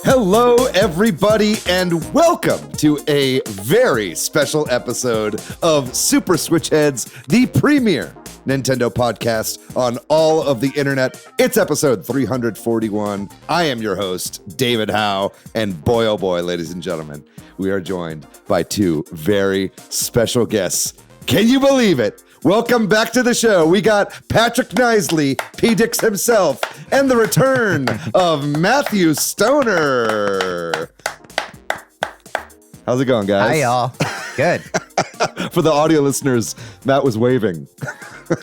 Hello, everybody, and welcome to a very special episode of Super Switch Headz, the premier Nintendo podcast on all of the internet. It's episode 341. I am your host, David Howe, and boy, oh boy, ladies and gentlemen, we are joined by two very special guests. Can you believe it? Welcome back to the show. We got Patrick Knisely, P. Dix himself, and the return of Matthew Stoner. How's it going, guys? Hi, y'all. Good. For the audio listeners, Matt was waving.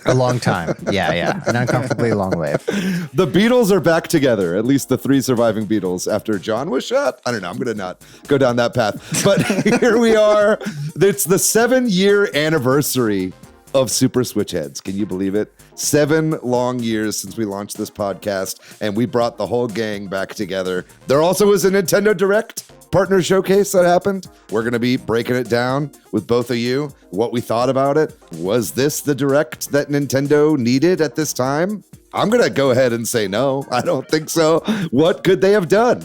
A long time. Yeah. An uncomfortably long wave. The Beatles are back together, at least the three surviving Beatles after John was shot. I don't know. I'm going to not go down that path. But here we are. It's the 7-year anniversary of Super Switch Headz. Can you believe it? 7 long years since we launched this podcast, and we brought the whole gang back together. There also was a Nintendo Direct partner showcase that happened. We're going to be breaking it down with both of you, what we thought about it. Was this the Direct that Nintendo needed at this time? I'm going to go ahead and say no. I don't think so. What could they have done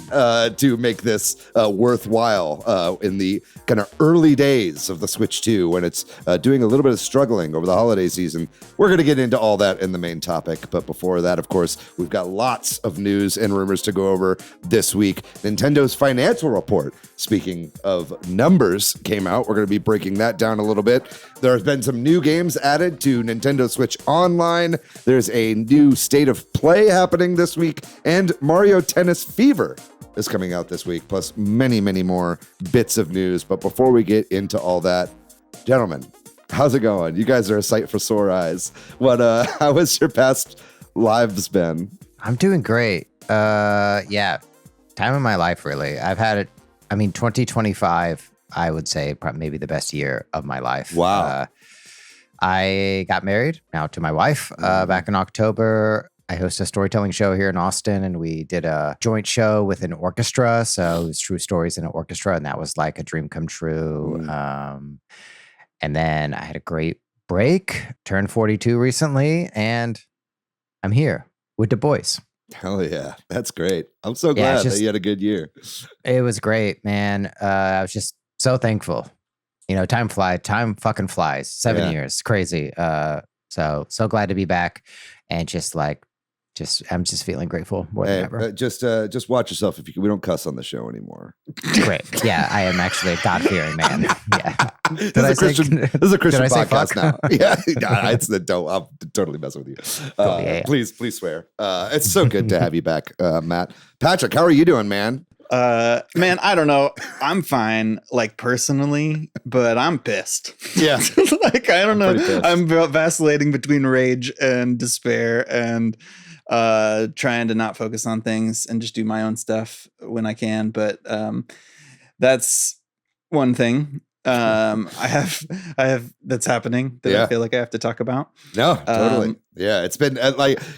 to make this worthwhile in the kind of early days of the Switch 2 when it's doing a little bit of struggling over the holiday season? We're going to get into all that in the main topic. But before that, of course, we've got lots of news and rumors to go over this week. Nintendo's financial report, speaking of numbers, came out. We're going to be breaking that down a little bit. There have been some new games added to Nintendo Switch Online. There's a new State of Play happening this week, and Mario Tennis Fever is coming out this week, plus many, many more bits of news. But before we get into all that, gentlemen, how's it going? You guys are a sight for sore eyes. How has your past lives been? I'm doing great. Yeah, time of my life, really. I've had it. 2025, I would say maybe the best year of my life. Wow. I got married now to my wife back in October. I host a storytelling show here in Austin, and we did a joint show with an orchestra. So it was true stories in an orchestra, and that was like a dream come true. And then I had a great break, turned 42 recently, and I'm here with the boys. Hell yeah. That's great. I'm so glad that you had a good year. It was great, man. I was just so thankful. You know, time fucking flies. 7 years. Crazy. So glad to be back, and I'm just feeling grateful more than ever. Just watch yourself we don't cuss on the show anymore. Great. Yeah, I am actually a God-fearing man. Yeah. This is a Christian podcast now. Yeah, I'm totally messing with you. Yeah. Please swear. It's so good to have you back, Matt. Patrick, how are you doing, man? Man, I don't know. I'm fine, personally, but I'm pissed. Yeah. I don't know. I'm vacillating between rage and despair and trying to not focus on things and just do my own stuff when I can. But that's one thing I have that's happening that I feel like I have to talk about. No, totally. Yeah, it's been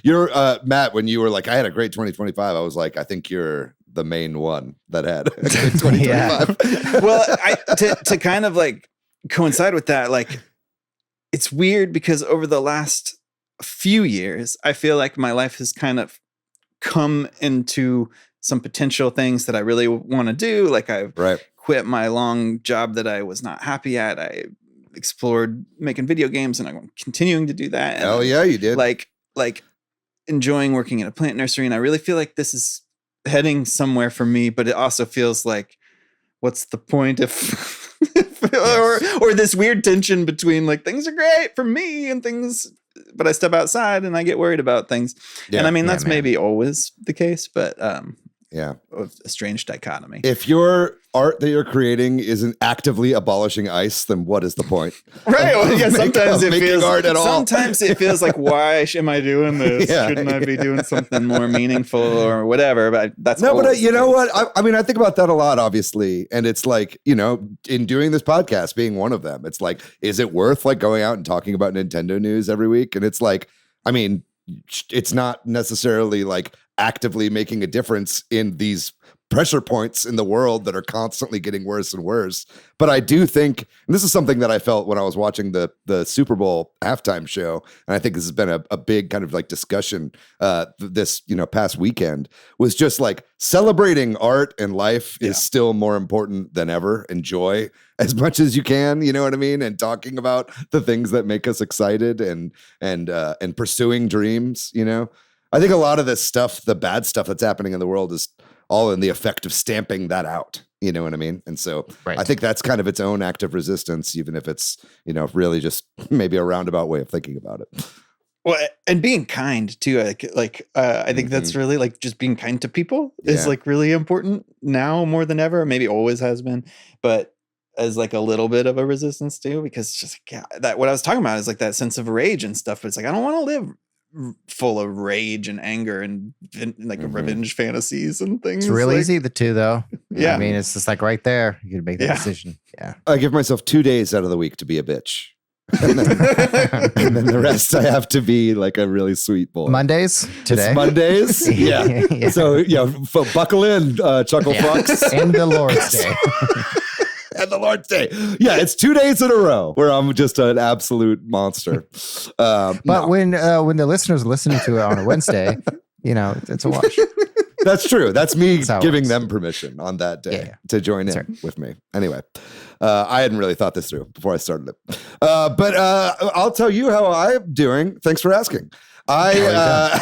you're Matt, when you were I had a great 2025, I was like, I think you're the main one that had a great 2025. Yeah. Well, to kind of coincide with that, it's weird because over the last few years, I feel like my life has kind of come into some potential things that I really want to do. I've quit my long job that I was not happy at. I explored making video games, and I'm continuing to do that. Hell yeah, you did. Enjoying working at a plant nursery, and I really feel like this is heading somewhere for me, but it also feels like, what's the point if or this weird tension between things are great for me and things, but I step outside and I get worried about things. Yeah. And that's maybe always the case, but a strange dichotomy. If your art that you're creating isn't actively abolishing ICE, then what is the point? Right. Sometimes it feels art at all. Sometimes it feels like, why am I doing this? Shouldn't I be doing something more meaningful or whatever? But that's but you know what? I think about that a lot, obviously, and it's in doing this podcast, being one of them, it's is it worth going out and talking about Nintendo news every week? And it's it's not necessarily actively making a difference in these pressure points in the world that are constantly getting worse and worse. But I do think, and this is something that I felt when I was watching the Super Bowl halftime show, and I think this has been a big kind of like discussion this past weekend, was just like celebrating art and life is still more important than ever. Enjoy as much as you can, you know what I mean? And talking about the things that make us excited and pursuing dreams, you know? I think a lot of this stuff, the bad stuff that's happening in the world, is all in the effect of stamping that out. You know what I mean? And so I think that's kind of its own act of resistance, even if it's, really just maybe a roundabout way of thinking about it. Well, and being kind too. I think that's really like just being kind to people is like really important now more than ever. Maybe always has been, but as like a little bit of a resistance too, because just that what I was talking about is like that sense of rage and stuff. But it's like, I don't want to live full of rage and anger and like revenge fantasies and things. It's real easy, the two though. Yeah. I mean, it's just like right there. You can make the decision. Yeah. I give myself 2 days out of the week to be a bitch. And then the rest I have to be like a really sweet boy. Mondays today. It's Mondays. Yeah. So buckle in, Chuckle Fucks. And the Lord's Day. And the Lord's Day. Yeah, it's 2 days in a row where I'm just an absolute monster. But when the listeners are listening to it on a Wednesday, it's a wash. That's true. That's me giving works. them permission on that day to join in with me. Anyway, I hadn't really thought this through before I started it. But I'll tell you how I'm doing. Thanks for asking. I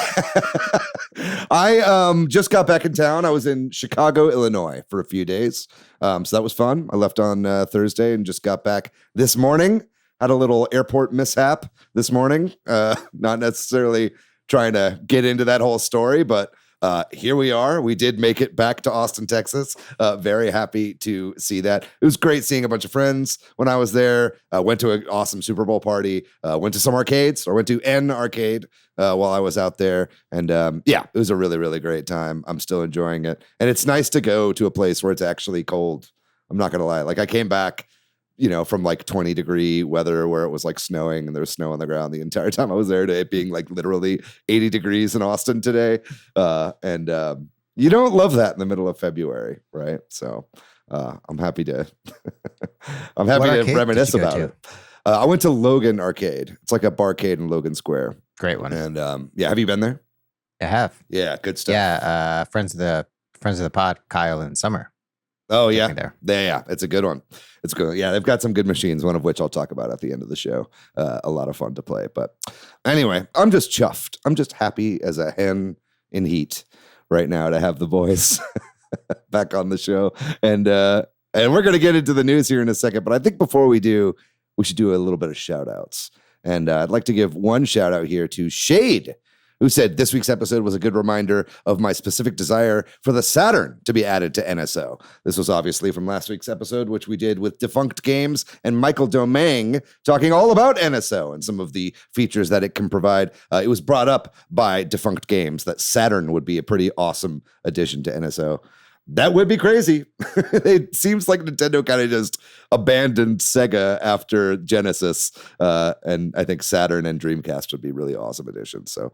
just got back in town. I was in Chicago, Illinois for a few days. So that was fun. I left on Thursday and just got back this morning. Had a little airport mishap this morning. Not necessarily trying to get into that whole story, but here we are. We did make it back to Austin, Texas. Very happy to see that. It was great seeing a bunch of friends when I was there. Went to an awesome Super Bowl party. Went to some arcades, or went to an arcade while I was out there. And it was a really, really great time. I'm still enjoying it. And it's nice to go to a place where it's actually cold. I'm not going to lie. Like I came back, from like 20-degree weather where it was like snowing and there was snow on the ground the entire time I was there, to it being like literally 80 degrees in Austin today. And you don't love that in the middle of February, right? So I'm happy to reminisce about it. I went to Logan Arcade. It's like a barcade in Logan Square. Great one. And have you been there? I have. Yeah, good stuff. Yeah, friends of the pod, Kyle and Summer. Oh yeah, yeah, it's a good one. It's good. Yeah, they've got some good machines, one of which I'll talk about at the end of the show. A lot of fun to play. But anyway, I'm just chuffed. I'm just happy as a hen in heat right now to have the boys back on the show. And we're gonna get into the news here in a second. But I think before we do, we should do a little bit of shout outs. And I'd like to give one shout out here to Shade, who said this week's episode was a good reminder of my specific desire for the Saturn to be added to NSO. This was obviously from last week's episode, which we did with Defunct Games and Michael Domingue, talking all about NSO and some of the features that it can provide. It was brought up by Defunct Games that Saturn would be a pretty awesome addition to NSO. That would be crazy. It seems like Nintendo kind of just abandoned Sega after Genesis. And I think Saturn and Dreamcast would be really awesome additions. So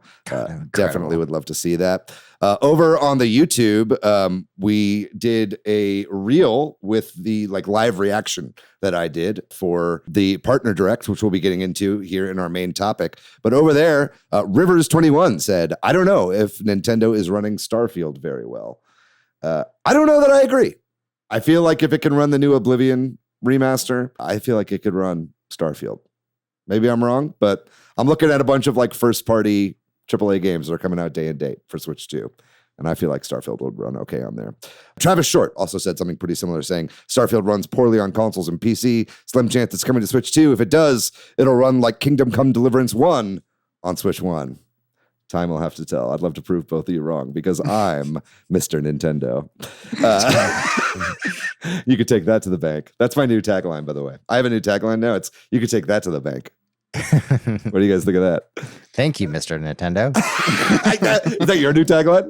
definitely would love to see that. Over on the YouTube, we did a reel with the live reaction that I did for the Partner Direct, which we'll be getting into here in our main topic. But over there, Rivers21 said, I don't know if Nintendo is running Starfield very well. I don't know that I agree. I feel like if it can run the new Oblivion remaster, I feel like it could run Starfield. Maybe I'm wrong, but I'm looking at a bunch of first-party AAA games that are coming out day and date for Switch 2. And I feel like Starfield would run okay on there. Travis Short also said something pretty similar, saying Starfield runs poorly on consoles and PC. Slim chance it's coming to Switch 2. If it does, it'll run like Kingdom Come Deliverance 1 on Switch 1. Time will have to tell. I'd love to prove both of you wrong because I'm Mr. Nintendo. You could take that to the bank. That's my new tagline, by the way. I have a new tagline now. It's you could take that to the bank. What do you guys think of that? Thank you, Mr. Nintendo. Is that your new tagline?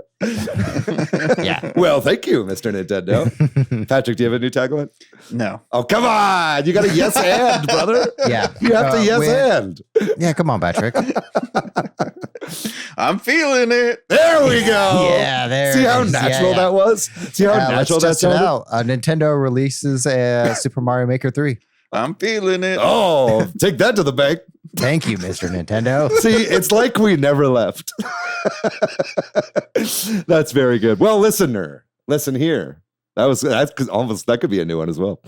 Yeah. Well, thank you, Mr. Nintendo. Patrick, do you have a new tagline? No. Oh, come on. You got a yes and, brother. Yeah. You have to yes and. Yeah, come on, Patrick. I'm feeling it. There we go. Yeah, there. See it how is. natural Yeah. that was? See how natural that let's test it sounded? out. Nintendo releases Super Mario Maker 3. I'm feeling it. Oh, take that to the bank. Thank you, Mr. Nintendo. See, it's like we never left. That's very good. Well, listener, listen here. That's almost that could be a new one as well.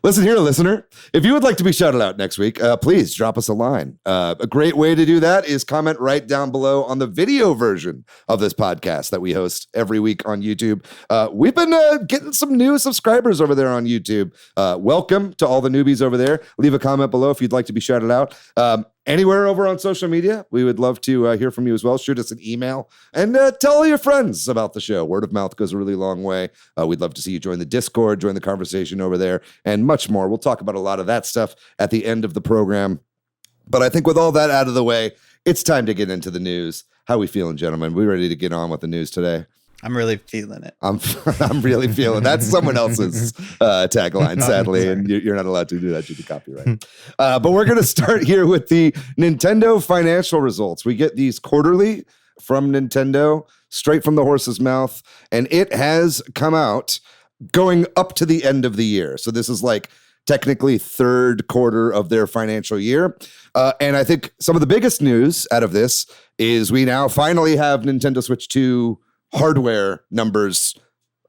Listen here, listener. If you would like to be shouted out next week, please drop us a line. A great way to do that is comment right down below on the video version of this podcast that we host every week on YouTube. We've been getting some new subscribers over there on YouTube. Welcome to all the newbies over there. Leave a comment below if you'd like to be shouted out. Anywhere over on social media, we would love to hear from you as well. Shoot us an email and tell all your friends about the show. Word of mouth goes a really long way. We'd love to see you join the Discord, join the conversation over there, and much more. We'll talk about a lot of that stuff at the end of the program. But I think with all that out of the way, it's time to get into the news. How we feeling, gentlemen? We ready to get on with the news today? I'm really feeling it. I'm really feeling that's someone else's tagline, sadly, and you're not allowed to do that due to copyright. But we're going to start here with the Nintendo financial results. We get these quarterly from Nintendo, straight from the horse's mouth, and it has come out going up to the end of the year. So this is like technically third quarter of their financial year. And I think some of the biggest news out of this is we now finally have Nintendo Switch 2 hardware numbers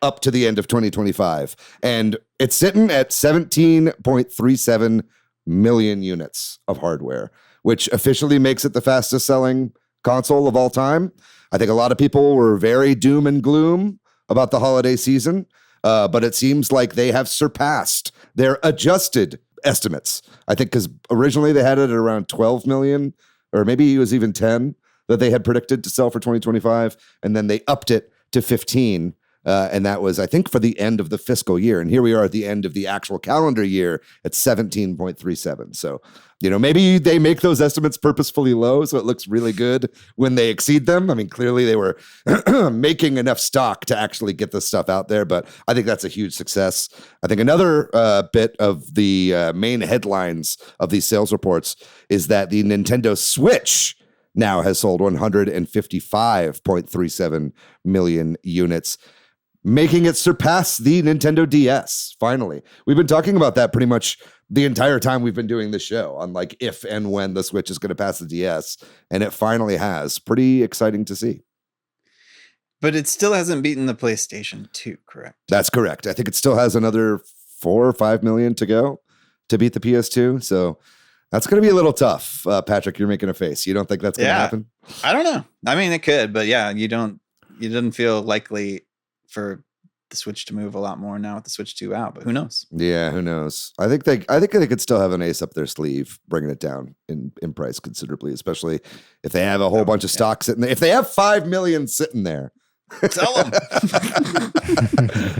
up to the end of 2025. And it's sitting at 17.37 million units of hardware, which officially makes it the fastest selling console of all time. I think a lot of people were very doom and gloom about the holiday season, but it seems like they have surpassed their adjusted estimates. I think because originally they had it at around 12 million, or maybe it was even 10 that they had predicted to sell for 2025, and then they upped it to 15, and that was, I think, for the end of the fiscal year. And here we are at the end of the actual calendar year at 17.37. So, maybe they make those estimates purposefully low so it looks really good when they exceed them. I mean, clearly they were making enough stock to actually get this stuff out there, but I think that's a huge success. I think another bit of the main headlines of these sales reports is that the Nintendo Switch now has sold 155.37 million units, making it surpass the Nintendo DS, finally. We've been talking about that pretty much the entire time we've been doing this show, on like if and when the Switch is going to pass the DS, and it finally has. Pretty exciting to see. But it still hasn't beaten the PlayStation 2, correct? That's correct. I think it still has another 4 or 5 million to go to beat the PS2, so that's going to be a little tough. Patrick, you're making a face. You don't think that's going to happen? I don't know. I mean, it could, but yeah, it doesn't feel likely for the Switch to move a lot more now with the Switch 2 out, but who knows? Yeah, who knows? I think they could still have an ace up their sleeve, bringing it down in price considerably, especially if they have a whole bunch of stock sitting there. If they have 5 million sitting there, tell them.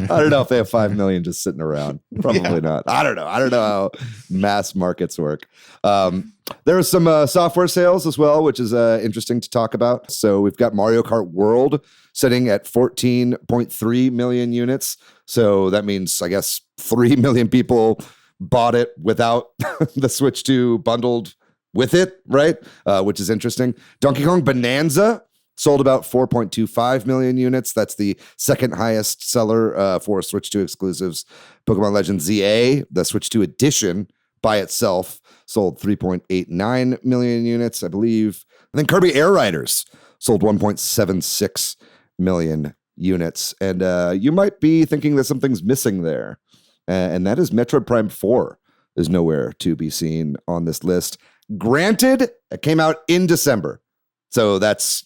I don't know if they have 5 million just sitting around. Probably not. I don't know how mass markets work. There are some software sales as well, which is interesting to talk about. So we've got Mario Kart World sitting at 14.3 million units. So that means, I guess, 3 million people bought it without the Switch 2 bundled with it, right? Which is interesting. Donkey Kong Bonanza sold about 4.25 million units. That's the second highest seller for Switch 2 exclusives. Pokemon Legends ZA, the Switch 2 edition by itself, sold 3.89 million units, I believe. And then Kirby Air Riders sold 1.76 million units. And you might be thinking that something's missing there. And that is Metroid Prime 4 is nowhere to be seen on this list. Granted, it came out in December. So that's,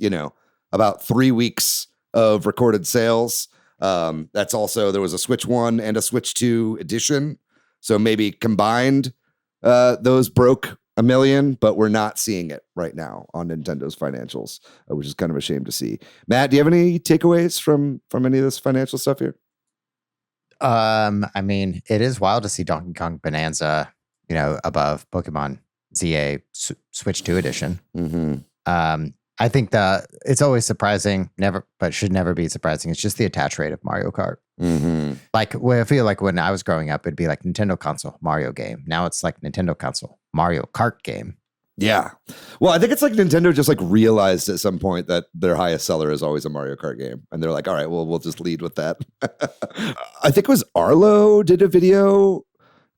about 3 weeks of recorded sales. That's also, there was a Switch 1 and a Switch 2 edition. So maybe combined, those broke 1 million, but we're not seeing it right now on Nintendo's financials, which is kind of a shame to see. Matt, do you have any takeaways from any of this financial stuff here? I mean, it is wild to see Donkey Kong Bonanza, above Pokemon ZA Switch 2 edition. Mm-hmm. I think that it's always surprising, but should never be surprising. It's just the attach rate of Mario Kart. Mm-hmm. I feel like when I was growing up, it'd be like Nintendo console, Mario game. Now it's like Nintendo console, Mario Kart game. Yeah. Well, I think it's like Nintendo just like realized at some point that their highest seller is always a Mario Kart game. And they're like, all right, well, we'll just lead with that. I think it was Arlo did a video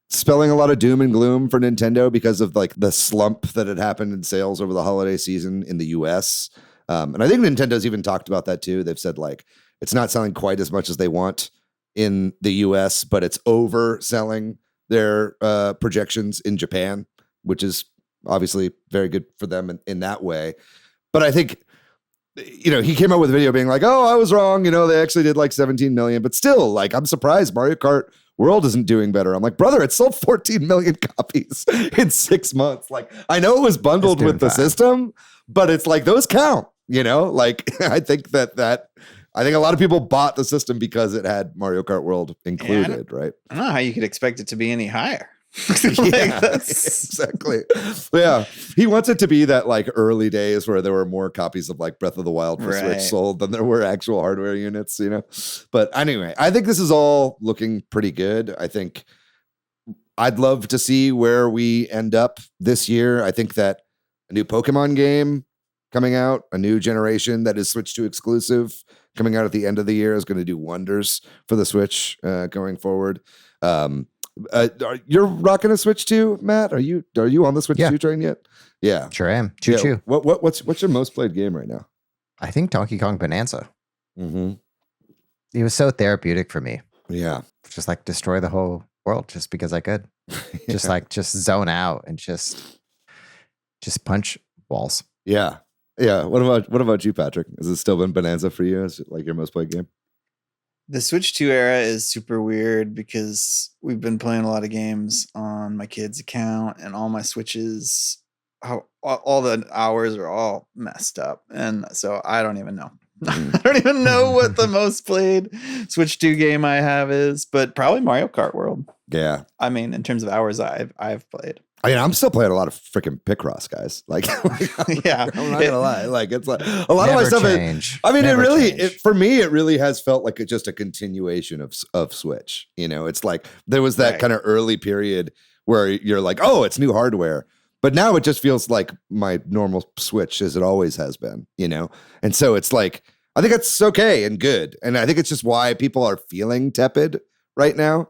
spelling a lot of doom and gloom for Nintendo because of like the slump that had happened in sales over the holiday season in the US. And I think Nintendo's even talked about that too. They've said like, it's not selling quite as much as they want in the US, but it's overselling their projections in Japan, which is obviously very good for them in that way. But I think, he came out with a video being like, oh, I was wrong. They actually did like 17 million, but still, like, I'm surprised Mario Kart World isn't doing better. I'm like, brother, it sold 14 million copies in 6 months. Like, I know it was bundled with the system, but it's like, those count, like, I think I think a lot of people bought the system because it had Mario Kart World included, right? I don't know how you could expect it to be any higher. Exactly. Yeah. He wants it to be that like early days where there were more copies of like Breath of the Wild for Switch sold than there were actual hardware units, But anyway, I think this is all looking pretty good. I think I'd love to see where we end up this year. I think that a new Pokemon game coming out, a new generation that is Switch 2 exclusive coming out at the end of the year is going to do wonders for the Switch going forward. You're rocking a Switch 2, Matt? Are you on the Switch 2 train yet? Yeah. Sure am. Choo-choo. What's your most played game right now? I think Donkey Kong Bonanza. Mm-hmm. It was so therapeutic for me. Yeah. Just like destroy the whole world just because I could. Just zone out and just punch walls. Yeah. Yeah. What about you, Patrick? Has it still been Bonanza for you? Is it like your most played game? The Switch 2 era is super weird because we've been playing a lot of games on my kid's account, and all my Switches, all the hours are all messed up. And so I don't even know. I don't even know what the most played Switch 2 game I have is, but probably Mario Kart World. Yeah. I mean, in terms of hours I've played. I mean, I'm still playing a lot of freaking Picross, guys. Like, yeah, I'm not gonna lie. Like, it's like a lot of my stuff. For me, it really has felt like it's just a continuation of Switch. It's like there was that kind of early period where you're like, oh, it's new hardware, but now it just feels like my normal Switch as it always has been. And so it's like I think it's okay and good, and I think it's just why people are feeling tepid right now.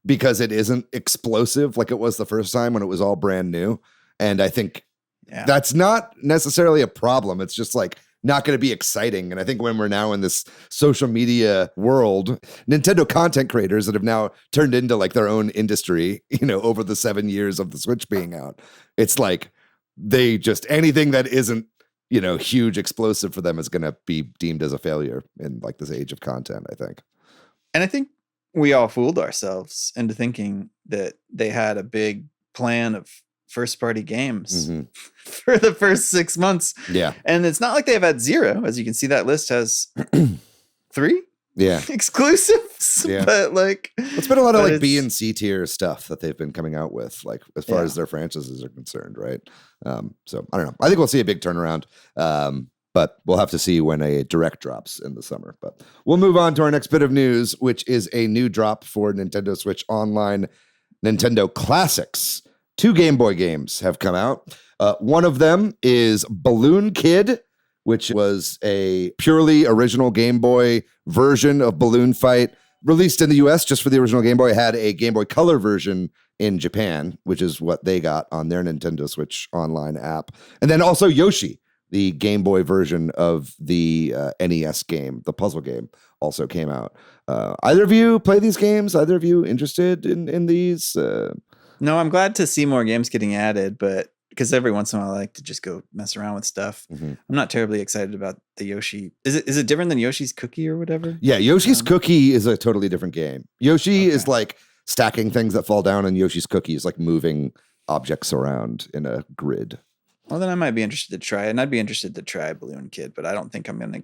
Because it isn't explosive like it was the first time when it was all brand new. And I think that's not necessarily a problem. It's just like not going to be exciting. And I think when we're now in this social media world, Nintendo content creators that have now turned into like their own industry, over the 7 years of the Switch being out, it's like they just anything that isn't, huge explosive for them is going to be deemed as a failure in like this age of content, I think. And I think we all fooled ourselves into thinking that they had a big plan of first party games for the first 6 months. Yeah. And it's not like they've had zero. As you can see, that list has 3 exclusives. Yeah. But like, it's been a lot of like B and C tier stuff that they've been coming out with, like as far as their franchises are concerned. Right. So I don't know. I think we'll see a big turnaround. But we'll have to see when a direct drops in the summer. But we'll move on to our next bit of news, which is a new drop for Nintendo Switch Online Nintendo Classics. 2 Game Boy games have come out. One of them is Balloon Kid, which was a purely original Game Boy version of Balloon Fight. Released in the US just for the original Game Boy, had a Game Boy Color version in Japan, which is what they got on their Nintendo Switch Online app. And then also Yoshi, the Game Boy version of the NES game, the puzzle game, also came out. Either of you play these games? Either of you interested in these? No, I'm glad to see more games getting added, but because every once in a while I like to just go mess around with stuff. I'm not terribly excited about the Yoshi. Is it different than Yoshi's Cookie or whatever? Yeah, Yoshi's Cookie is a totally different game. Yoshi is like stacking things that fall down, and Yoshi's Cookie is like moving objects around in a grid. Well, then I might be interested to try it, and I'd be interested to try Balloon Kid, but I don't think I'm gonna.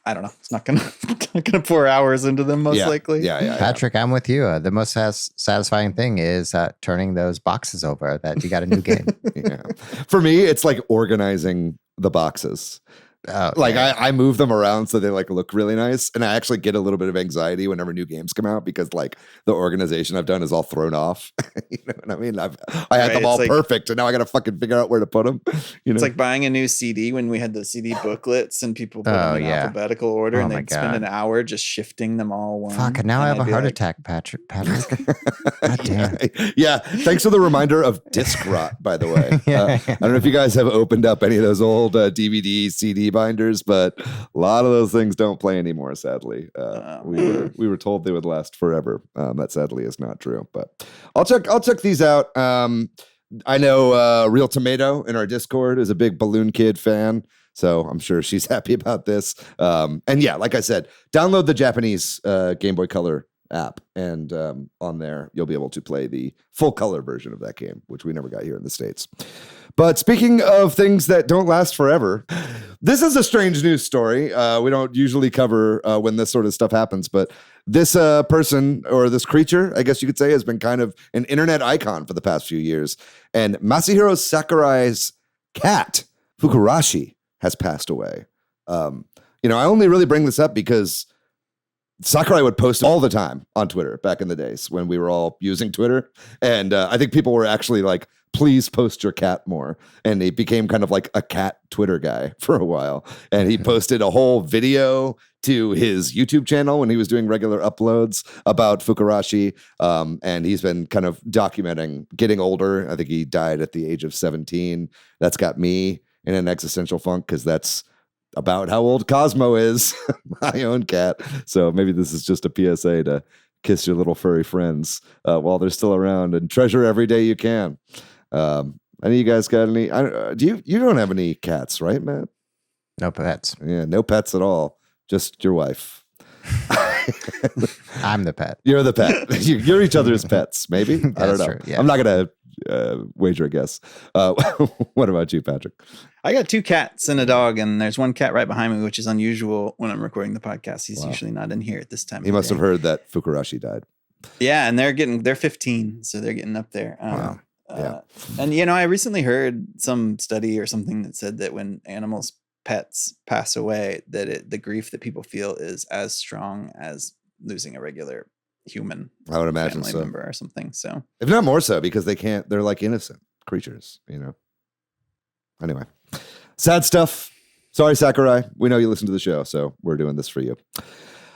I don't know. It's not gonna pour hours into them most likely. Yeah. Patrick, I'm with you. The most satisfying thing is turning those boxes over that you got a new game. Yeah. For me, it's like organizing the boxes. Like I move them around so they like look really nice, and I actually get a little bit of anxiety whenever new games come out because like the organization I've done is all thrown off. You know what I mean? I had them all like, perfect, and now I got to fucking figure out where to put them. You know? It's like buying a new CD when we had the CD booklets and people put them in alphabetical order, and they'd spend an hour just shifting them all one. Fuck, and now I have a heart attack, Patrick. God damn. Yeah, thanks for the reminder of disc rot, by the way. I don't know if you guys have opened up any of those old DVD, CD binders, but a lot of those things don't play anymore, sadly. We were told they would last forever. That sadly is not true, but I'll check these out. I know Real Tomato in our Discord is a big Balloon Kid fan, so I'm sure she's happy about this. And yeah, like I said, download the Japanese Game Boy Color app, and on there you'll be able to play the full color version of that game, which we never got here in the States. But speaking of things that don't last forever, this is a strange news story. We don't usually cover when this sort of stuff happens, but this person, or this creature, I guess you could say, has been kind of an internet icon for the past few years. And Masahiro Sakurai's cat, Fukurashi, has passed away. I only really bring this up because Sakurai would post all the time on Twitter back in the days when we were all using Twitter. And I think people were actually like, please post your cat more. And he became kind of like a cat Twitter guy for a while. And he posted a whole video to his YouTube channel when he was doing regular uploads about Fukurashi. And he's been kind of documenting getting older. I think he died at the age of 17. That's got me in an existential funk because that's about how old Cosmo is, my own cat. So maybe this is just a PSA to kiss your little furry friends while they're still around and treasure every day you can. Any of you guys got any? You don't have any cats, right, Matt? No pets. Yeah, no pets at all. Just your wife. I'm the pet. You're the pet. You're each other's pets, maybe? I don't know. True, yeah. I'm not going to wager a guess. What about you, Patrick? I got 2 cats and a dog, and there's one cat right behind me, which is unusual when I'm recording the podcast. He's usually not in here at this time. He must have heard that Fukurashi died. Yeah, and they're 15, so they're getting up there. Wow. Yeah. And I recently heard some study or something that said that when animals, pets pass away, that the grief that people feel is as strong as losing a regular human. I would imagine family so. member or something. So if not more so, because they're like innocent creatures, Anyway, sad stuff. Sorry, Sakurai. We know you listen to the show, so we're doing this for you.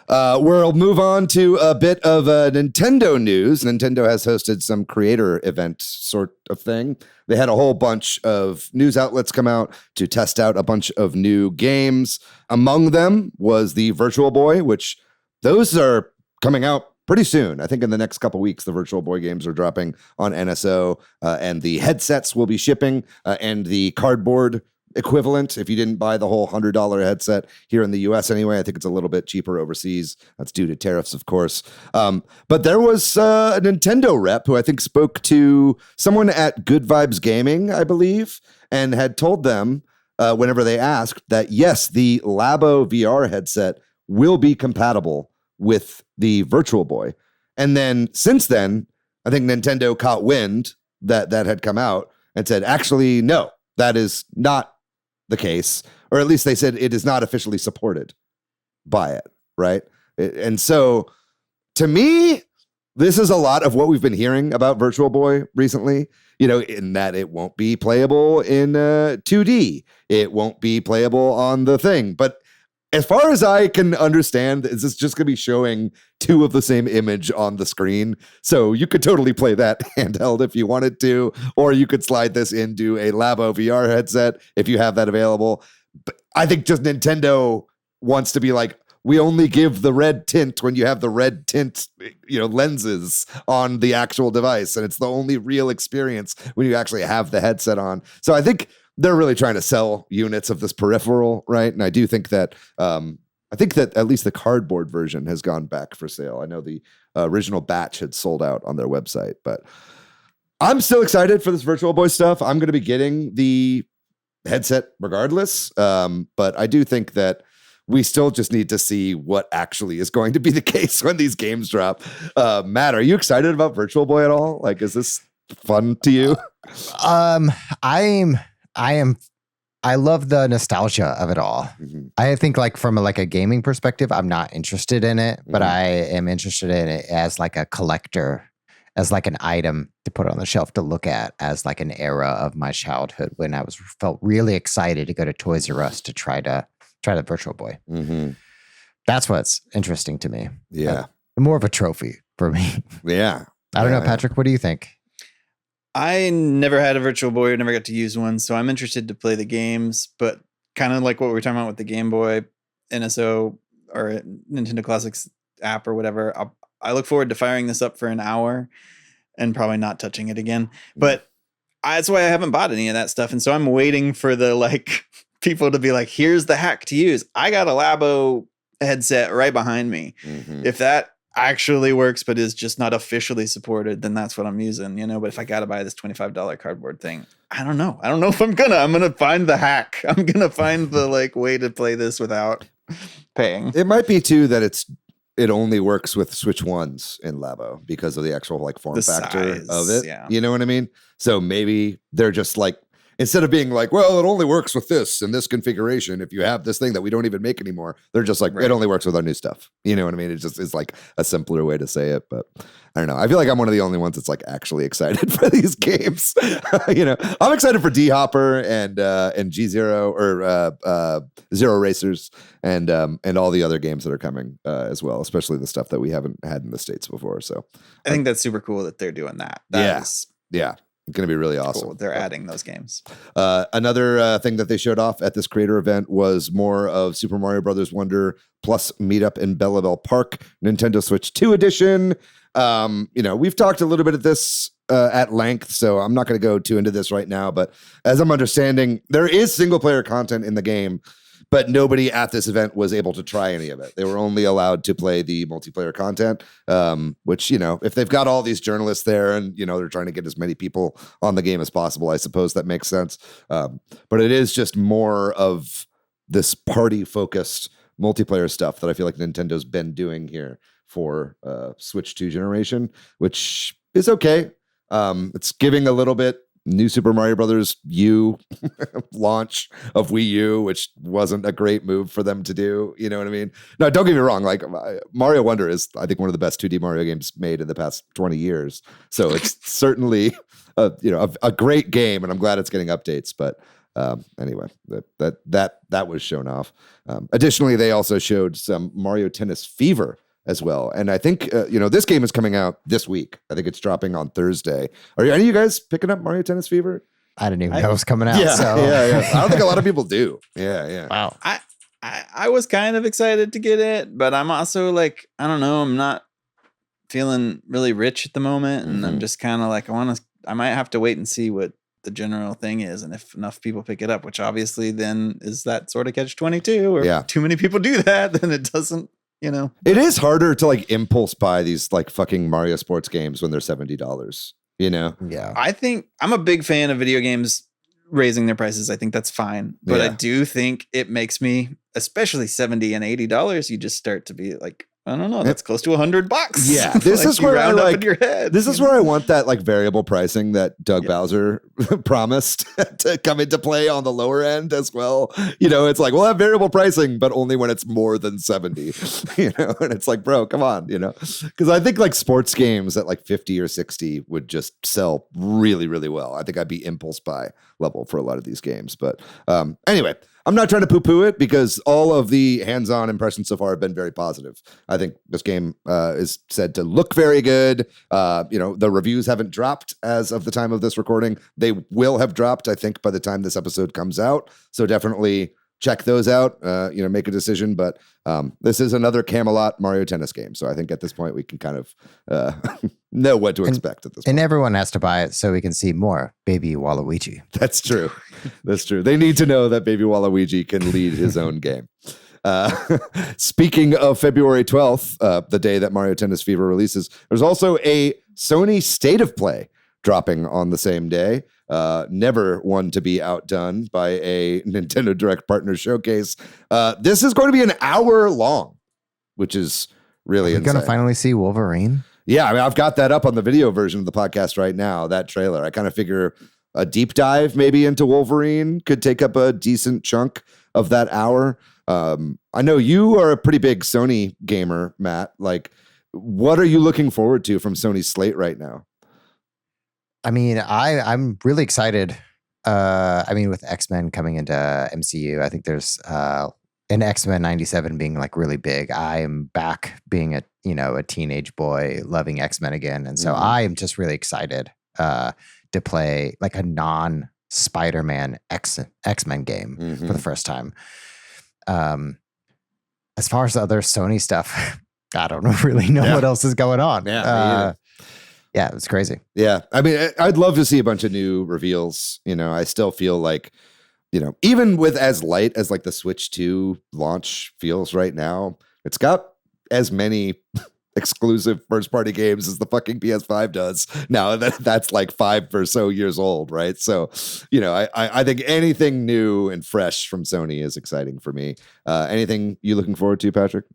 We'll move on to a bit of Nintendo news. Nintendo has hosted some creator event sort of thing. They had a whole bunch of news outlets come out to test out a bunch of new games. Among them was the Virtual Boy, which those are coming out pretty soon. I think in the next couple weeks, the Virtual Boy games are dropping on NSO, and the headsets will be shipping, and the cardboard equivalent. If you didn't buy the whole $100 headset here in the US anyway, I think it's a little bit cheaper overseas. That's due to tariffs, of course. But there was a Nintendo rep who I think spoke to someone at Good Vibes Gaming, I believe, and had told them whenever they asked that, yes, the Labo VR headset will be compatible with the Virtual Boy. And then since then, I think Nintendo caught wind that had come out and said, actually, no, that is not the case. Or at least they said it is not officially supported by it, right? And so to me, this is a lot of what we've been hearing about Virtual Boy recently, in that it won't be playable in 2D. It won't be playable on the thing. But as far as I can understand, is this just going to be showing 2 of the same image on the screen? So you could totally play that handheld if you wanted to, or you could slide this into a Labo VR headset if you have that available. But I think just Nintendo wants to be like, we only give the red tint when you have the red tint, lenses on the actual device. And it's the only real experience when you actually have the headset on. So I think they're really trying to sell units of this peripheral, right? And I do think that at least the cardboard version has gone back for sale. I know the original batch had sold out on their website, but I'm still excited for this Virtual Boy stuff. I'm going to be getting the headset regardless, but I do think that we still just need to see what actually is going to be the case when these games drop. Matt, are you excited about Virtual Boy at all? Like, is this fun to you? I am I love the nostalgia of it all. Mhm. I think like from like a gaming perspective, I'm not interested in it, but Mhm. I am interested in it as like a collector, as like an item to put on the shelf to look at as like an era of my childhood when I felt really excited to go to Toys R Us to try the Virtual Boy. Mhm. That's what's interesting to me. Yeah. More of a trophy for me. Yeah. I don't know, Yeah. Patrick, what do you think? I never had a Virtual Boy, or never got to use one, so I'm interested to play the games, but kind of like what we were talking about with the Game Boy, NSO, or Nintendo Classics app or whatever. I look forward to firing this up for an hour and probably not touching it again. But that's why I haven't bought any of that stuff, and so I'm waiting for the like people to be like, "Here's the hack to use." I got a Labo headset right behind me. Mhm. If that actually works but is just not officially supported, then that's what I'm using, but if I gotta buy this $25 cardboard thing, I don't know if I'm gonna find the hack. I'm gonna find the like way to play this without paying. It might be too that it only works with Switch ones in Labo because of the actual like form The factor size, of it. yeah. You know what I mean? So maybe they're just like, instead of being like, well, it only works with this and this configuration, if you have this thing that we don't even make anymore, they're just like, Right. it only works with our new stuff. You know what I mean? It just is like a simpler way to say it. But I don't know. I feel like I'm one of the only ones that's like actually excited for these games. I'm excited for D Hopper and G Zero or Zero Racers and all the other games that are coming as well, especially the stuff that we haven't had in the States before. So I think that's super cool that they're doing that. Yeah. Is yeah. It's going to be really awesome. cool. They're adding those games. Another thing that they showed off at this creator event was more of Super Mario Brothers Wonder plus Meetup in Belleville Park, Nintendo Switch 2 edition. We've talked a little bit of this at length, so I'm not going to go too into this right now. But as I'm understanding, there is single player content in the game, but nobody at this event was able to try any of it. They were only allowed to play the multiplayer content, which, if they've got all these journalists there and, they're trying to get as many people on the game as possible, I suppose that makes sense. But it is just more of this party-focused multiplayer stuff that I feel like Nintendo's been doing here for Switch 2 generation, which is okay. It's giving a little bit New Super Mario Brothers U launch of Wii U, which wasn't a great move for them to do. You know what I mean? No, don't get me wrong. Like Mario Wonder is, I think, one of the best 2D Mario games made in the past 20 years. So it's certainly a great game, and I'm glad it's getting updates. But anyway, that was shown off. Additionally, they also showed some Mario Tennis Fever as well. And I think, this game is coming out this week. I think it's dropping on Thursday. Are any of you guys picking up Mario Tennis Fever? I didn't even know it was coming out. Yeah, So. yeah. I don't think a lot of people do. Yeah. Wow. I was kind of excited to get it, but I'm also like, I don't know, I'm not feeling really rich at the moment. And I'm just kind of like, I might have to wait and see what the general thing is. And if enough people pick it up, which obviously then is that sort of catch-22, or too many people do that, then it doesn't, It is harder to like impulse buy these like fucking Mario sports games when they're $70, Yeah. I think I'm a big fan of video games raising their prices. I think that's fine. But I do think it makes me, especially $70 and $80, you just start to be like, I don't know, that's close to $100. Yeah, this like is where I round up like in your head. This is where I want that like variable pricing that Doug Bowser promised to come into play on the lower end as well. It's like, we'll have variable pricing, but only when it's more than 70. And it's like, bro, come on, because I think like sports games at like 50 or 60 would just sell really, really well. I think I'd be impulse buy level for a lot of these games. But anyway, I'm not trying to poo-poo it because all of the hands-on impressions so far have been very positive. I think this game is said to look very good. The reviews haven't dropped as of the time of this recording. They will have dropped, I think, by the time this episode comes out. So definitely check those out, make a decision. But this is another Camelot Mario Tennis game. So I think at this point we can kind of know what to expect at this point. And everyone has to buy it so we can see more Baby Waluigi. That's true. That's true. They need to know that Baby Waluigi can lead his own game. Speaking of February 12th, the day that Mario Tennis Fever releases, there's also a Sony State of Play dropping on the same day. Never one to be outdone by a Nintendo Direct Partner Showcase. This is going to be an hour long, which is really insane. We're going to finally see Wolverine? Yeah, I mean, I've got that up on the video version of the podcast right now, that trailer. I kind of figure a deep dive maybe into Wolverine could take up a decent chunk of that hour. I know you are a pretty big Sony gamer, Matt. Like, what are you looking forward to from Sony's slate right now? I mean, I'm really excited. I mean, with X-Men coming into MCU, I think there's an X-Men 97 being like really big. I am back being a teenage boy loving X-Men again. And so I am just really excited to play like a non-Spider-Man X-Men game for the first time. As far as the other Sony stuff, I don't really know what else is going on. Yeah, it's crazy. Yeah. I mean, I'd love to see a bunch of new reveals. I still feel like, even with as light as like the Switch 2 launch feels right now, it's got as many exclusive first party games as the fucking PS5 does now. That's like 5 or so years old, right? So, I think anything new and fresh from Sony is exciting for me. Anything you looking forward to, Patrick?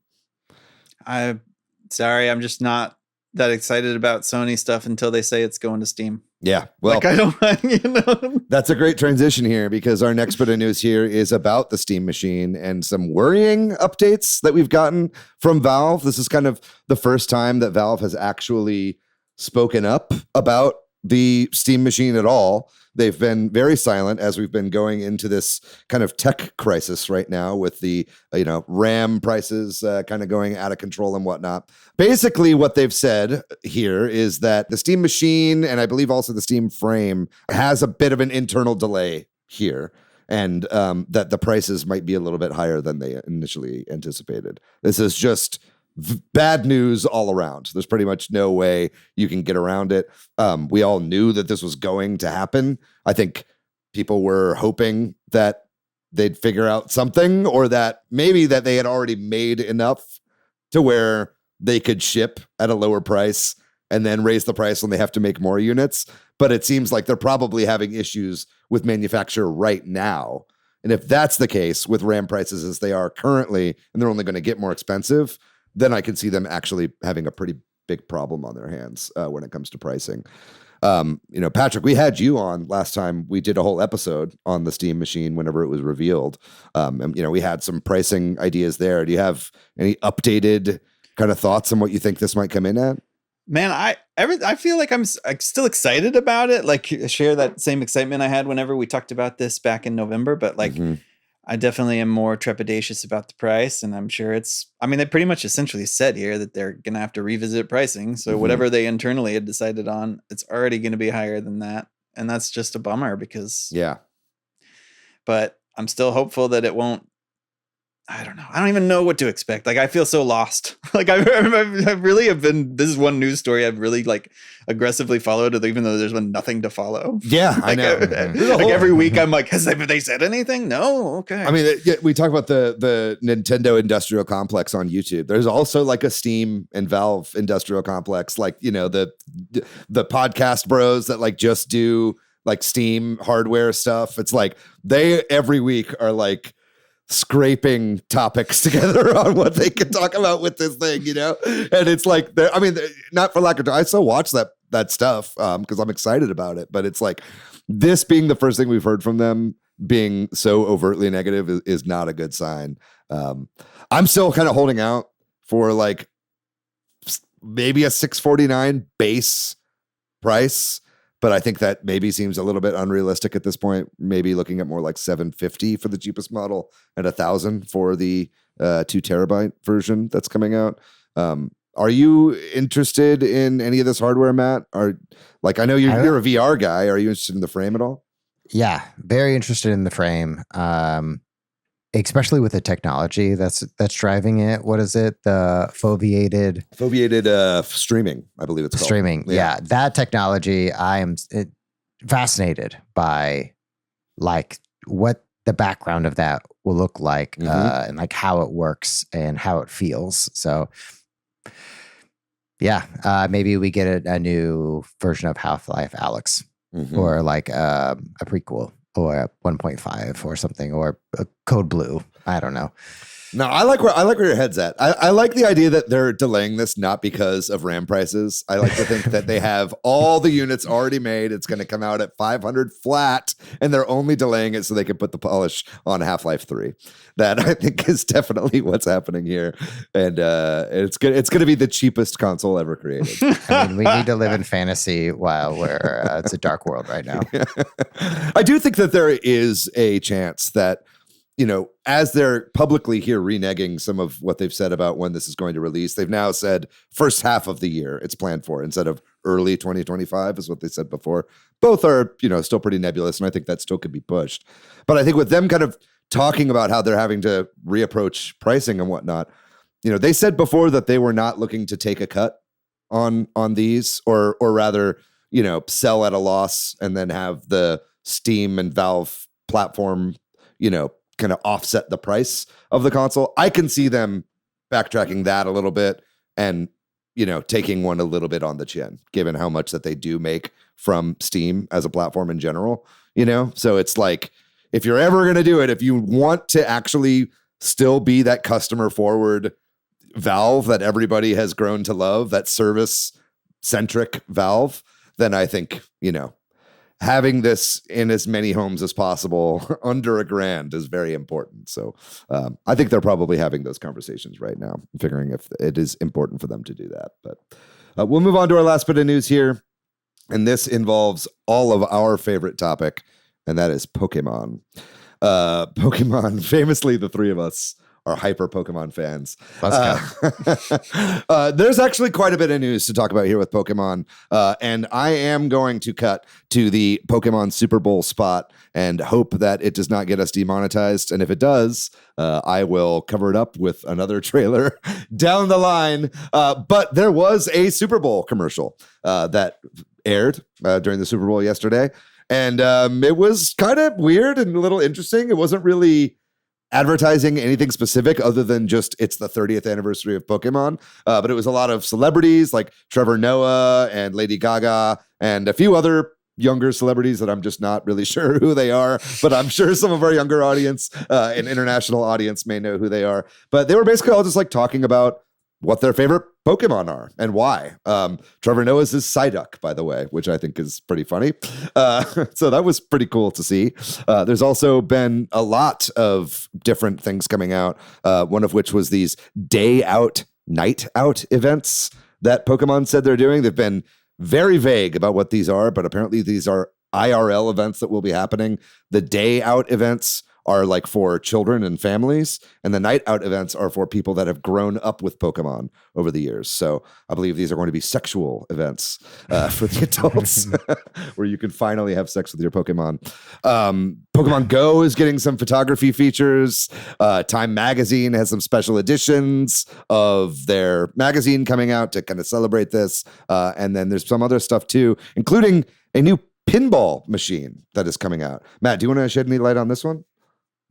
I'm sorry, I'm just not that excited about Sony stuff until they say it's going to Steam. Yeah. Well, like I don't, That's a great transition here because our next bit of news here is about the Steam machine and some worrying updates that we've gotten from Valve. This is kind of the first time that Valve has actually spoken up about the Steam machine at all. They've been very silent as we've been going into this kind of tech crisis right now with the, RAM prices kind of going out of control and whatnot. Basically, what they've said here is that the Steam machine, and I believe also the Steam frame, has a bit of an internal delay here, and that the prices might be a little bit higher than they initially anticipated. This is just bad news all around. There's pretty much no way you can get around it. We all knew that this was going to happen. I think people were hoping that they'd figure out something, or that maybe that they had already made enough to where they could ship at a lower price and then raise the price when they have to make more units. But it seems like they're probably having issues with manufacture right now. And if that's the case with RAM prices as they are currently, and they're only going to get more expensive, then I can see them actually having a pretty big problem on their hands when it comes to pricing. Patrick, we had you on last time. We did a whole episode on the Steam machine whenever it was revealed. And we had some pricing ideas there. Do you have any updated kind of thoughts on what you think this might come in at? Man, I feel like I'm still excited about it. Like, share that same excitement I had whenever we talked about this back in November. But like, I definitely am more trepidatious about the price, and I'm sure they pretty much essentially said here that they're going to have to revisit pricing. So whatever they internally had decided on, it's already going to be higher than that. And that's just a bummer because, but I'm still hopeful that it won't. I don't know. I don't even know what to expect. Like, I feel so lost. Like, I really have been, this is one news story I've really like aggressively followed, even though there's been nothing to follow. Yeah, like, I know. Like every week I'm like, have they said anything? No. Okay. I mean, we talk about the Nintendo industrial complex on YouTube. There's also like a Steam and Valve industrial complex, like, the podcast bros that like just do like Steam hardware stuff. It's like they every week are like scraping topics together on what they can talk about with this thing, and it's like, not for lack of, I still watch that stuff because I'm excited about it, but it's like this being the first thing we've heard from them being so overtly negative is not a good sign. I'm still kind of holding out for like maybe a $649 base price, but I think that maybe seems a little bit unrealistic at this point. Maybe looking at more like $750 for the cheapest model and $1,000 for the 2 terabyte version that's coming out. Are you interested in any of this hardware, Matt? I know you're a VR guy. Are you interested in the frame at all? Yeah, very interested in the frame. Especially with the technology that's driving it. What is it? The foveated streaming, I believe it's called. Streaming. Yeah. That technology, I am fascinated by like what the background of that will look like and like how it works and how it feels. So maybe we get a new version of Half-Life Alyx or like a prequel or a 1.5 or something, or a Code Blue. I don't know. No, I like where your head's at. I like the idea that they're delaying this not because of RAM prices. I like to think that they have all the units already made. It's going to come out at 500 flat, and they're only delaying it so they can put the polish on Half-Life 3. That I think is definitely what's happening here, and it's good. It's going to be the cheapest console ever created. I mean, we need to live in fantasy while it's a dark world right now. I do think that there is a chance that, as they're publicly here reneging some of what they've said about when this is going to release, they've now said first half of the year it's planned for instead of early 2025 is what they said before. Both are, still pretty nebulous, and I think that still could be pushed. But I think with them kind of talking about how they're having to reapproach pricing and whatnot, they said before that they were not looking to take a cut on these, or rather, sell at a loss and then have the Steam and Valve platform, kind of offset the price of the console. I can see them backtracking that a little bit and, taking one a little bit on the chin, given how much that they do make from Steam as a platform in general, So it's like, if you're ever going to do it, if you want to actually still be that customer forward Valve that everybody has grown to love, that service centric Valve, then I think, having this in as many homes as possible under $1,000 is very important. So I think they're probably having those conversations right now, figuring if it is important for them to do that. But we'll move on to our last bit of news here. And this involves all of our favorite topic, and that is Pokemon. Pokemon, famously, the three of us are hyper Pokemon fans. Let's go. There's actually quite a bit of news to talk about here with Pokemon, and I am going to cut to the Pokemon Super Bowl spot and hope that it does not get us demonetized. And if it does, I will cover it up with another trailer down the line. But there was a Super Bowl commercial that aired during the Super Bowl yesterday, and it was kind of weird and a little interesting. It wasn't really advertising anything specific other than just it's the 30th anniversary of Pokemon. But it was a lot of celebrities like Trevor Noah and Lady Gaga and a few other younger celebrities that I'm just not really sure who they are, but I'm sure some of our younger audience and international audience may know who they are. But they were basically all just like talking about what their favorite Pokemon are and why. Trevor Noah's is Psyduck, by the way, which I think is pretty funny. So that was pretty cool to see. There's also been a lot of different things coming out, one of which was these day out, night out events that Pokemon said they're doing. They've been very vague about what these are, but apparently these are IRL events that will be happening. The day out events are like for children and families, and the night out events are for people that have grown up with Pokemon over the years. So I believe these are going to be sexual events for the adults where you can finally have sex with your Pokemon. Pokemon Go is getting some photography features. Time Magazine has some special editions of their magazine coming out to kind of celebrate this. And then there's some other stuff too, including a new pinball machine that is coming out. Matt, do you want to shed any light on this one?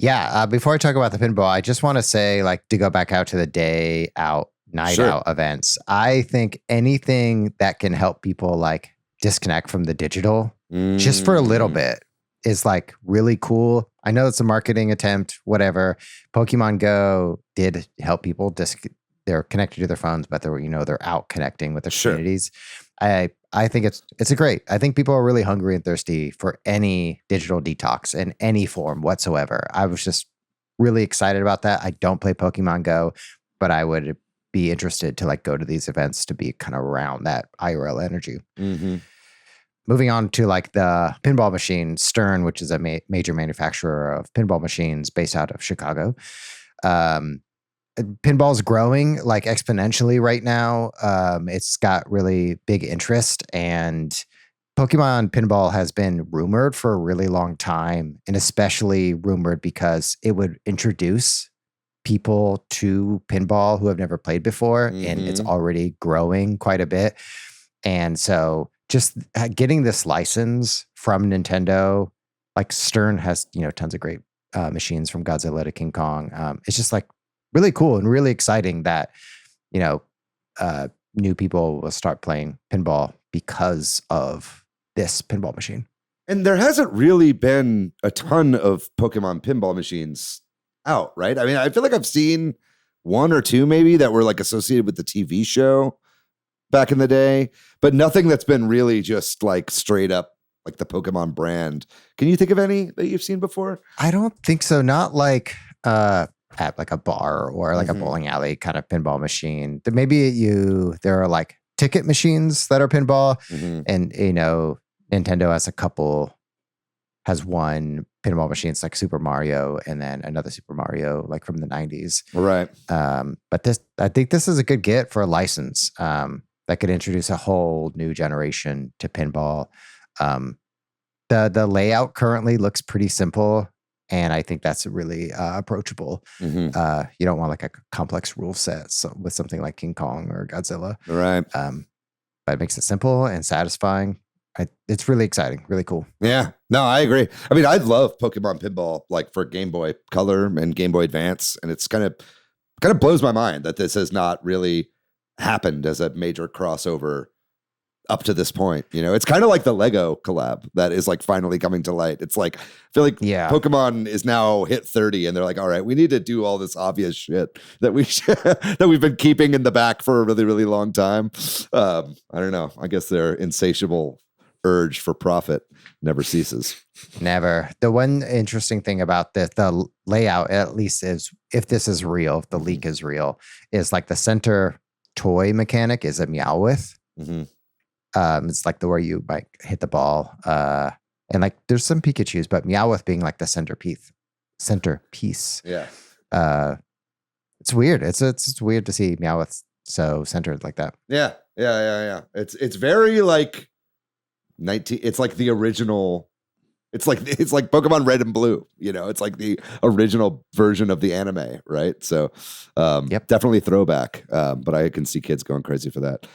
Yeah. Before I talk about the pinball, I just want to say, to go back out to the day out, night out events. I think anything that can help people disconnect from the digital just for a little bit is really cool. I know it's a marketing attempt, whatever. Pokemon Go did help people they're connected to their phones, but they're out connecting with their communities. I think it's great. I think people are really hungry and thirsty for any digital detox in any form whatsoever. I was just really excited about that. I don't play Pokemon Go, but I would be interested to go to these events to be kind of around that IRL energy. Mm-hmm. Moving on to the pinball machine, Stern, which is a major manufacturer of pinball machines based out of Chicago. Pinball's growing exponentially right now. It's got really big interest, and Pokemon Pinball has been rumored for a really long time, and especially rumored because it would introduce people to pinball who have never played before, and it's already growing quite a bit. And so just getting this license from Nintendo, Stern has, tons of great machines from Godzilla to King Kong. It's just really cool and really exciting that, new people will start playing pinball because of this pinball machine. And there hasn't really been a ton of Pokemon pinball machines out, right? I mean, I feel like I've seen one or two maybe that were like associated with the TV show back in the day, but nothing that's been really just like straight up like the Pokemon brand. Can you think of any that you've seen before? I don't think so. Not like at like a bar or like a bowling alley kind of pinball machine. There are like ticket machines that are pinball, and Nintendo has one pinball machine. It's like Super Mario, and then another Super Mario like from the 90s. Right. But I think this is a good get for a license that could introduce a whole new generation to pinball. The layout currently looks pretty simple, and I think that's really approachable. You don't want like a complex rule set with something like King Kong or Godzilla. Right. But it makes it simple and satisfying. It's really exciting, really cool. Yeah, no, I agree. I mean, I love Pokemon Pinball, like for Game Boy Color and Game Boy Advance, and it's kind of blows my mind that this has not really happened as a major crossover up to this point. It's kind of like the Lego collab that is like finally coming to light. It's like, I feel like Pokemon is now hit 30 and they're like, all right, we need to do all this obvious shit that we've been keeping in the back for a really, really long time. I don't know. I guess their insatiable urge for profit never ceases. Never. The one interesting thing about the layout, at least, is if this is real, if the leak is real, is like the center toy mechanic is a Meowth. It's like where you might hit the ball, and like there's some Pikachus, but Meowth being like the centerpiece. Yeah. It's weird. It's weird to see Meowth so centered like that. Yeah. It's very like 19. It's like the original. It's like Pokemon Red and Blue. It's like the original version of the anime, right? So, definitely throwback. But I can see kids going crazy for that.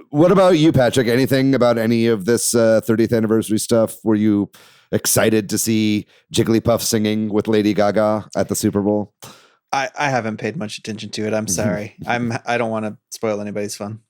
What about you, Patrick? Anything about any of this 30th anniversary stuff? Were you excited to see Jigglypuff singing with Lady Gaga at the Super Bowl? I haven't paid much attention to it. I'm sorry. I don't want to spoil anybody's fun.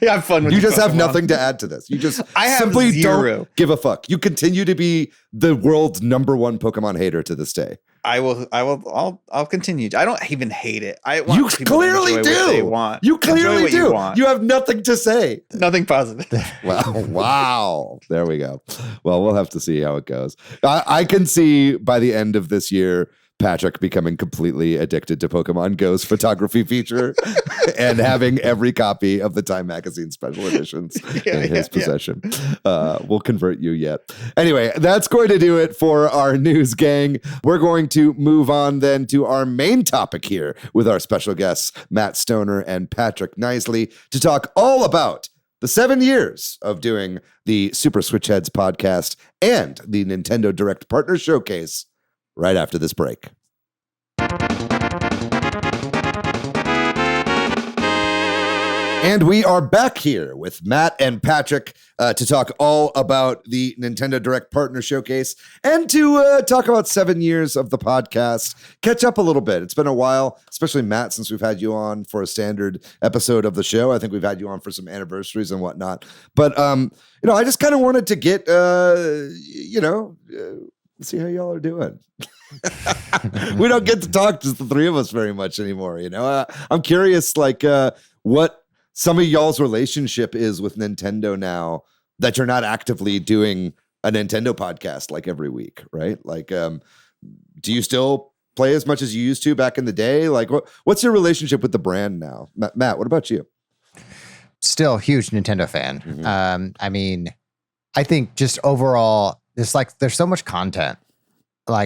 Have fun with you just have nothing to add to this. You just simply don't give a fuck. You continue to be the world's #1 Pokemon hater to this day. I'll continue. I don't even hate it. You clearly do. You clearly do. You have nothing to say. Nothing positive. Wow. There we go. Well, we'll have to see how it goes. I can see by the end of this year, Patrick becoming completely addicted to Pokemon Go's photography feature and having every copy of the Time Magazine special editions in his possession. We'll convert you yet. Anyway, that's going to do it for our news, gang. We're going to move on then to our main topic here with our special guests, Matt Stoner and Patrick Knisely, to talk all about the 7 years of doing the Super Switch Headz podcast and the Nintendo Direct Partner Showcase right after this break. And we are back here with Matt and Patrick to talk all about the Nintendo Direct Partner Showcase and to talk about 7 years of the podcast, catch up a little bit. It's been a while, especially Matt, since we've had you on for a standard episode of the show. I think we've had you on for some anniversaries and whatnot. But, I just kind of wanted to get, see how y'all are doing. We don't get to talk, just the three of us, very much anymore. I'm curious, what some of y'all's relationship is with Nintendo now that you're not actively doing a Nintendo podcast like every week, right? Do you still play as much as you used to back in the day? What's your relationship with the brand now? Matt, what about you? Still a huge Nintendo fan. I mean, I think just overall, there's so much content,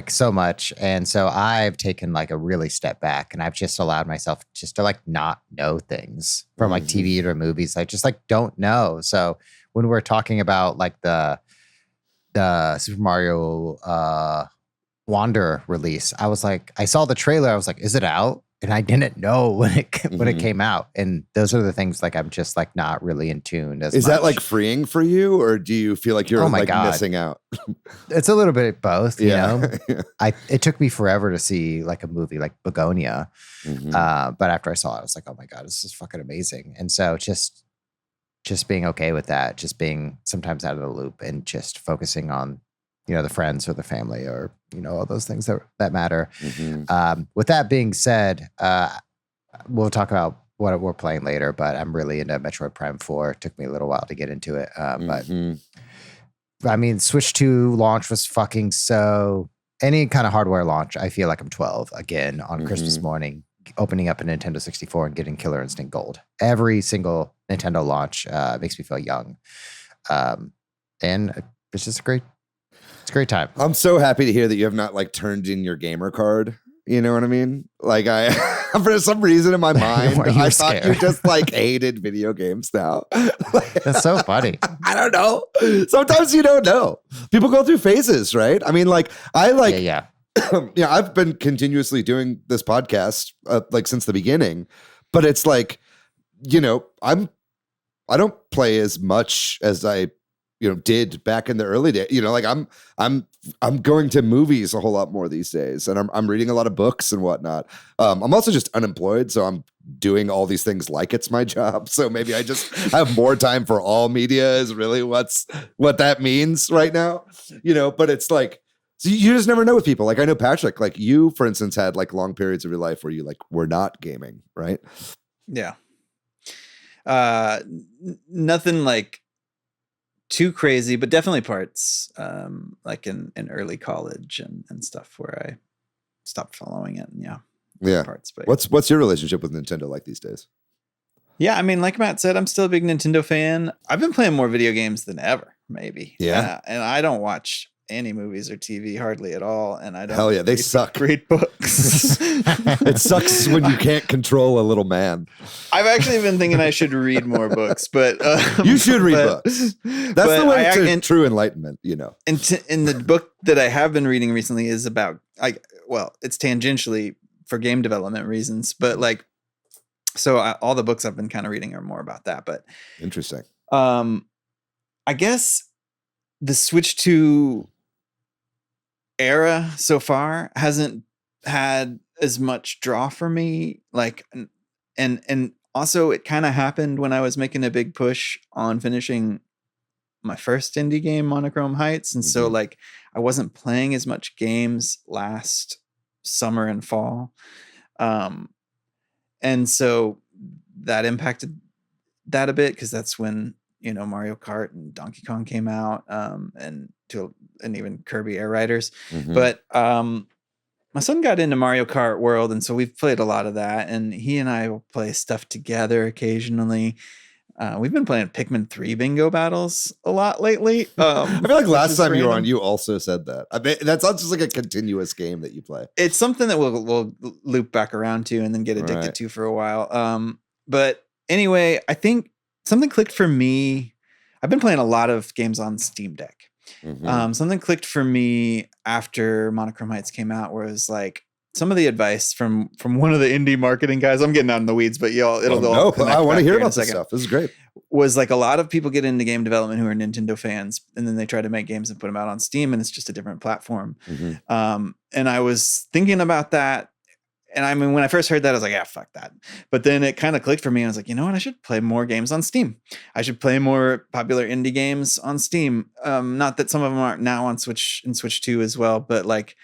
so much. And so I've taken a really step back, and I've just allowed myself just to not know things from TV to movies. I just don't know. So when we're talking about the Super Mario Wander release, I was I saw the trailer. I was is it out? And I didn't know when it came out. And those are the things I'm just not really in tune as Is much. that freeing for you, or do you feel like you're missing out? It's a little bit of both, you know. Yeah. It took me forever to see a movie like Begonia. But after I saw it, I was oh my God, this is fucking amazing. And so just being okay with that, just being sometimes out of the loop and just focusing on the friends or the family or, all those things that matter. Mhm. With that being said, we'll talk about what we're playing later, but I'm really into Metroid Prime 4. It took me a little while to get into it. But Mhm. I mean, Switch 2 launch was fucking any kind of hardware launch, I feel like I'm 12 again on Christmas morning, opening up a Nintendo 64 and getting Killer Instinct Gold. Every single Nintendo launch makes me feel young. And it's just it's a great time. I'm so happy to hear that you have not like turned in your gamer card. You know what I mean? Like for some reason in my mind, I thought you just like hated video games now. That's so funny. I don't know. Sometimes you don't know. People go through phases, right? I mean, like Yeah. I've been continuously doing this podcast like since the beginning, but it's like, I don't play as much as I did back in the early days. Like I'm going to movies a whole lot more these days, and I'm reading a lot of books and whatnot. I'm also just unemployed, so I'm doing all these things like it's my job. So maybe I just have more time for all media is really what that means right now. But it's like, so you just never know with people. Like I know Patrick, like you, for instance, had like long periods of your life where you like were not gaming, right? Yeah. Nothing like too crazy, but definitely parts like in early college and stuff where I stopped following it. And yeah. Parts. But what's your relationship with Nintendo like these days? Yeah, I mean, like Matt said, I'm still a big Nintendo fan. I've been playing more video games than ever, maybe. Yeah. And I don't watch any movies or TV hardly at all, and I don't. Hell yeah, they suck. Read books. It sucks when you can't control a little man. I've actually been thinking I should read more books, but you should read books. That's the way to true enlightenment, And the book that I have been reading recently is about it's tangentially for game development reasons, but like, so all the books I've been kind of reading are more about that. But interesting. I guess the Switch 2 era so far hasn't had as much draw for me, like, and also it kind of happened when I was making a big push on finishing my first indie game, Monochrome Heights, and so like I wasn't playing as much games last summer and fall, and so that impacted that a bit because that's when Mario Kart and Donkey Kong came out, and even Kirby Air Riders. But my son got into Mario Kart World, and so we've played a lot of that. And he and I will play stuff together occasionally. We've been playing Pikmin 3 bingo battles a lot lately. I feel like last time you were on, you also said that. I mean, that sounds just like a continuous game that you play. It's something that we'll loop back around to and then get addicted to for a while. But anyway, I think something clicked for me. I've been playing a lot of games on Steam Deck. Something clicked for me after Monochrome Heights came out, where it was like some of the advice from one of the indie marketing guys. I'm getting out in the weeds, but I want to hear about this stuff. This is great. Was like a lot of people get into game development who are Nintendo fans, and then they try to make games and put them out on Steam, and it's just a different platform. And I was thinking about that. And I mean, when I first heard that, I was like, yeah, fuck that. But then it kind of clicked for me. I was like, you know what? I should play more games on Steam. I should play more popular indie games on Steam. Not that some of them aren't now on Switch and Switch 2 as well, but like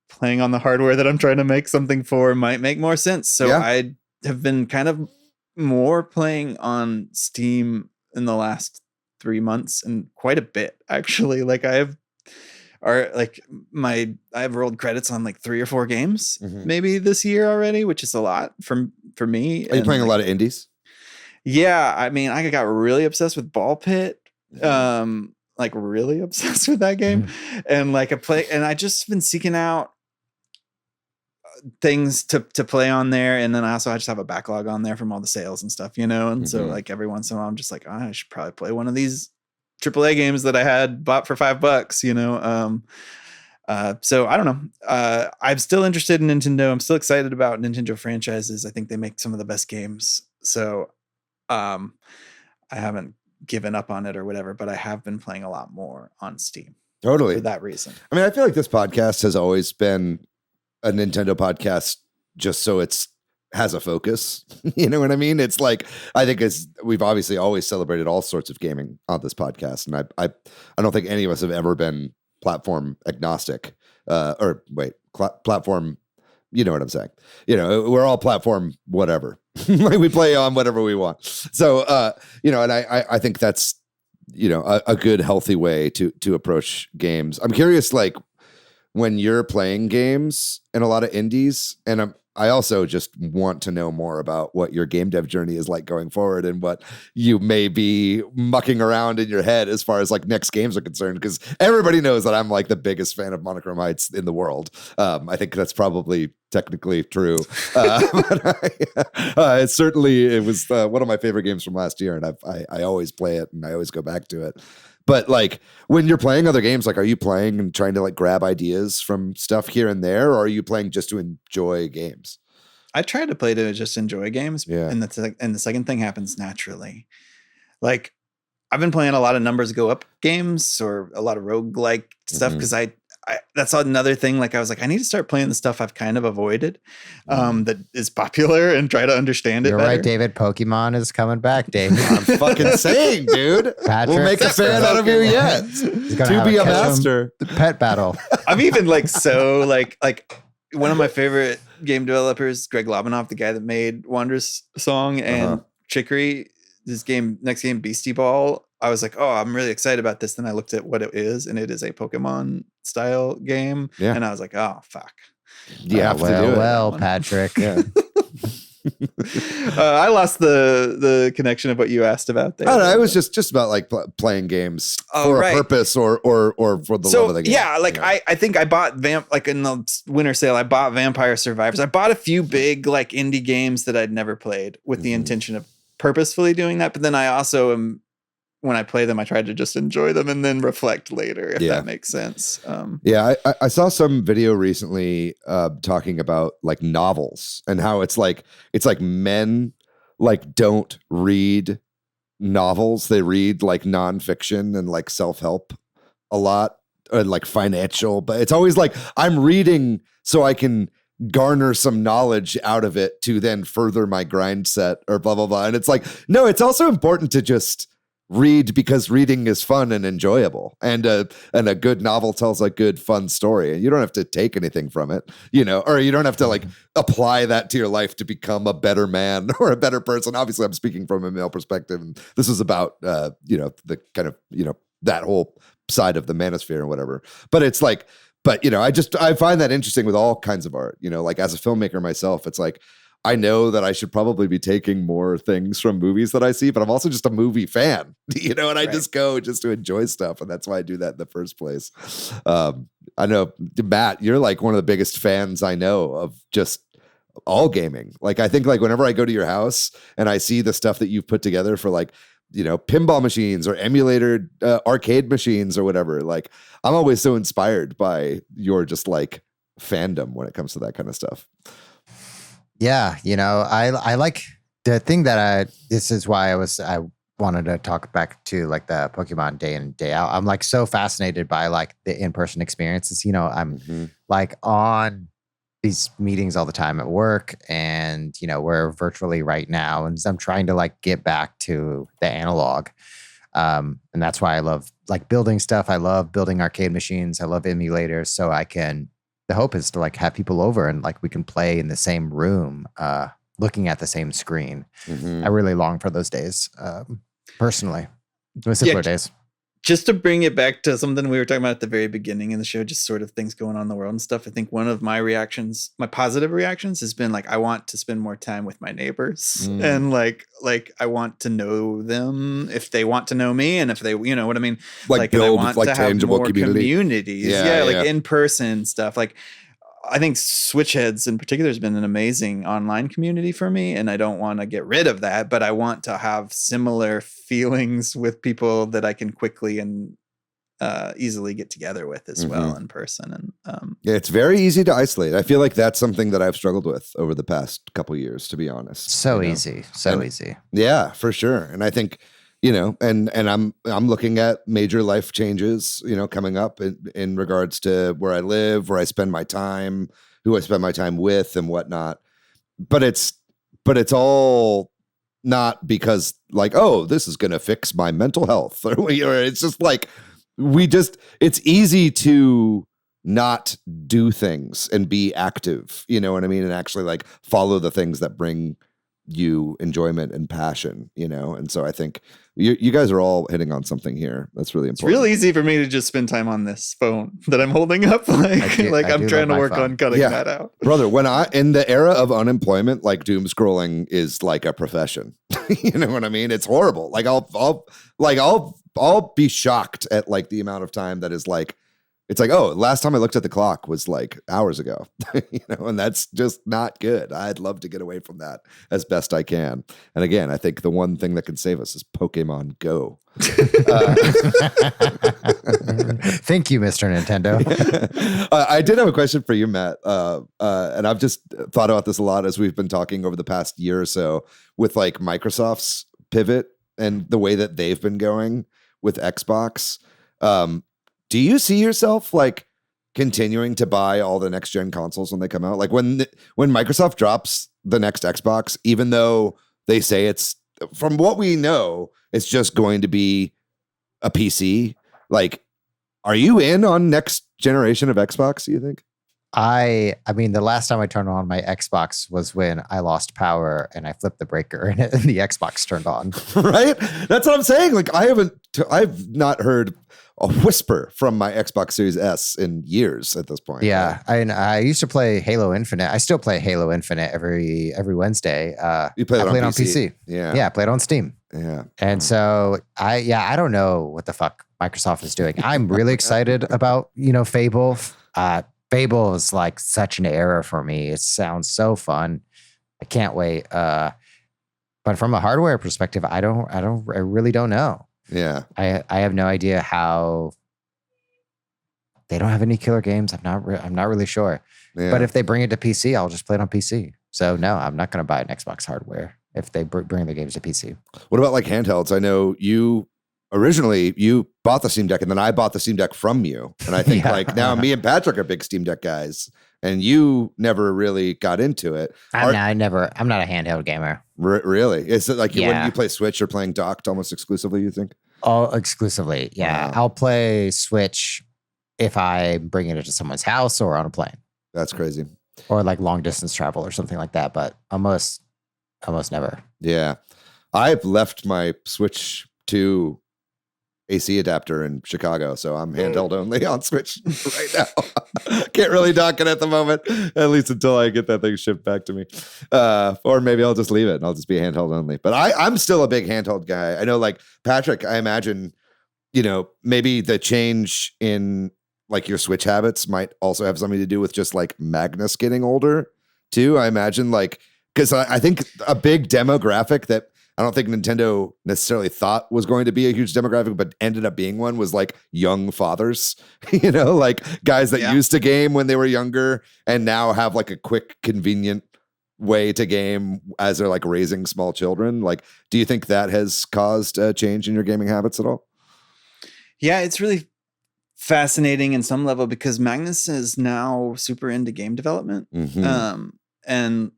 playing on the hardware that I'm trying to make something for might make more sense. So I have been kind of more playing on Steam in the last 3 months, and quite a bit, actually. Like I have rolled credits on like 3 or 4 games maybe this year already, which is a lot for me. Are you playing a lot of indies? Yeah, I mean, I got really obsessed with Ball Pit, like really obsessed with that game, and like I just been seeking out things to play on there, and then I just have a backlog on there from all the sales and stuff, and so like every once in a while I'm just like, oh, I should probably play one of these AAA games that I had bought for $5, so I don't know. I'm still interested in Nintendo. I'm still excited about Nintendo franchises. I think they make some of the best games. So, I haven't given up on it or whatever, but I have been playing a lot more on Steam. Totally. For that reason. I mean, I feel like this podcast has always been a Nintendo podcast just so has a focus. You know what I mean? It's like, I think we've obviously always celebrated all sorts of gaming on this podcast. And I don't think any of us have ever been platform agnostic, platform. You know what I'm saying? We're all platform whatever. Like we play on whatever we want. So and I think that's a good healthy way to approach games. I'm curious, like when you're playing games and a lot of indies, and I also just want to know more about what your game dev journey is like going forward and what you may be mucking around in your head as far as like next games are concerned. Because everybody knows that I'm like the biggest fan of Monochrome Heights in the world. I think that's probably technically true. But it was one of my favorite games from last year. And I always play it and I always go back to it. But like when you're playing other games, like are you playing and trying to like grab ideas from stuff here and there, or are you playing just to enjoy games? I try to play to just enjoy games. Yeah. And the second thing happens naturally. Like I've been playing a lot of numbers go up games or a lot of roguelike stuff because I that's another thing. Like I was like, I need to start playing the stuff I've kind of avoided that is popular and try to understand it You're better. right, David. Pokemon is coming back, Dave. I'm fucking saying, dude. Patrick, we'll make a fan out of you yet. To be a master. Pet battle. I'm even like so like one of my favorite game developers, Greg Lobanoff, the guy that made Wander's Song and Chicory, next game, Beastie Ball. I was like, oh, I'm really excited about this. Then I looked at what it is, and it is a Pokemon style game. Yeah. And I was like, oh, fuck. Yeah, well, Patrick. Yeah. I lost the connection of what you asked about there. I don't know. It was just about like playing games for a purpose or for the love of the game. Yeah, like I think I bought like in the winter sale, I bought Vampire Survivors. I bought a few big like indie games that I'd never played with the intention of purposefully doing that. But then I also am, when I play them, I try to just enjoy them and then reflect later, if that makes sense. I saw some video recently talking about like novels and how it's like men like don't read novels. They read like nonfiction and like self-help a lot, or like financial, but it's always like I'm reading so I can garner some knowledge out of it to then further my grind set or blah, blah, blah. And it's like, no, it's also important to just read because reading is fun and enjoyable, and a good novel tells a good fun story, and you don't have to take anything from it, or you don't have to like apply that to your life to become a better man or a better person. Obviously I'm speaking from a male perspective, and this is about the kind of that whole side of the manosphere and whatever, but it's like, I find that interesting with all kinds of art, like as a filmmaker myself, it's like I know that I should probably be taking more things from movies that I see, but I'm also just a movie fan, and I just go just to enjoy stuff. And that's why I do that in the first place. I know, Matt, you're like one of the biggest fans I know of just all gaming. Like, I think like whenever I go to your house and I see the stuff that you've put together for like, pinball machines or emulator arcade machines or whatever, like I'm always so inspired by your just like fandom when it comes to that kind of stuff. Yeah, I like the thing that this is why I wanted to talk back to like the Pokemon day in, day out. I'm like so fascinated by like the in-person experiences. I'm like on these meetings all the time at work, and we're virtually right now, and I'm trying to like get back to the analog. And that's why I love like building stuff. I love building arcade machines. I love emulators, so the hope is to like have people over and like we can play in the same room, looking at the same screen. I really long for those days, personally. Those simpler days. Just to bring it back to something we were talking about at the very beginning in the show, just sort of things going on in the world and stuff. I think one of my positive reactions has been like, I want to spend more time with my neighbors and like I want to know them if they want to know me. And if they, you know what I mean? Like build I want like to tangible have more communities. Yeah, like in-person stuff. Like, I think Switch Headz in particular has been an amazing online community for me, and I don't want to get rid of that, but I want to have similar feelings with people that I can quickly and easily get together with as well in person. And it's very easy to isolate. I feel like that's something that I've struggled with over the past couple of years, to be honest. Easy. Yeah, for sure. And I think, and I'm looking at major life changes, coming up in regards to where I live, where I spend my time, who I spend my time with and whatnot. But it's all not because like, oh, this is going to fix my mental health or it's just like it's easy to not do things and be active, you know what I mean? And actually like follow the things that bring you enjoyment and passion, you know? And so I think you guys are all hitting on something here. That's really It's important. real easy for me to just spend time on this phone that I'm holding up. Like I'm trying to work on cutting that out. Brother, in the era of unemployment, like doom scrolling is like a profession. You know what I mean? It's horrible. Like I'll be shocked at like the amount of time that is like, it's like, oh, last time I looked at the clock was like hours ago, you know, and that's just not good. I'd love to get away from that as best I can. And again, I think the one thing that can save us is Pokemon Go. Thank you, Mr. Nintendo. I did have a question for you, Matt. And I've just thought about this a lot as we've been talking over the past year or so with like Microsoft's pivot and the way that they've been going with Xbox. Do you see yourself like continuing to buy all the next gen consoles when they come out? Like when Microsoft drops the next Xbox, even though they say it's, from what we know, it's just going to be a PC. Like, are you in on next generation of Xbox, do you think? I mean, the last time I turned on my Xbox was when I lost power and I flipped the breaker and the Xbox turned on. Right? That's what I'm saying. Like I've not heard a whisper from my Xbox Series S in years at this point. Yeah. I used to play Halo Infinite. I still play Halo Infinite every Wednesday. You play it on PC? PC. Yeah. I played on Steam. Yeah. And so I don't know what the fuck Microsoft is doing. I'm really excited about, Fable. Fable is like such an era for me. It sounds so fun. I can't wait. But from a hardware perspective, I really don't know. Yeah. I have no idea how they don't have any killer games. I'm not really sure. Yeah. But if they bring it to PC, I'll just play it on PC. So no, I'm not going to buy an Xbox hardware if they bring the games to PC. What about like handhelds? I know you bought the Steam Deck and then I bought the Steam Deck from you. And I think like now me and Patrick are big Steam Deck guys and you never really got into it. I'm not a handheld gamer. Really? Is it like when you play Switch, you're playing docked almost exclusively, you think? Oh, exclusively. Yeah. Wow. I'll play Switch if I bring it into someoe's house or on a plane. That's crazy. Or like long distance travel or something like that, but almost never. Yeah. I've left my Switch 2 AC adapter in Chicago, so I'm handheld only on Switch right now. Can't really dock it at the moment, at least until I get that thing shipped back to me. Or maybe I'll just leave it and I'll just be handheld only. But I'm still a big handheld guy. I know, like Patrick, I imagine, maybe the change in like your Switch habits might also have something to do with just like Magnus getting older too. I imagine because I think a big demographic that I don't think Nintendo necessarily thought was going to be a huge demographic, but ended up being one was like young fathers, like guys that used to game when they were younger and now have like a quick, convenient way to game as they're like raising small children. Like, do you think that has caused a change in your gaming habits at all? Yeah, it's really fascinating in some level because Magnus is now super into game development. Mm-hmm. And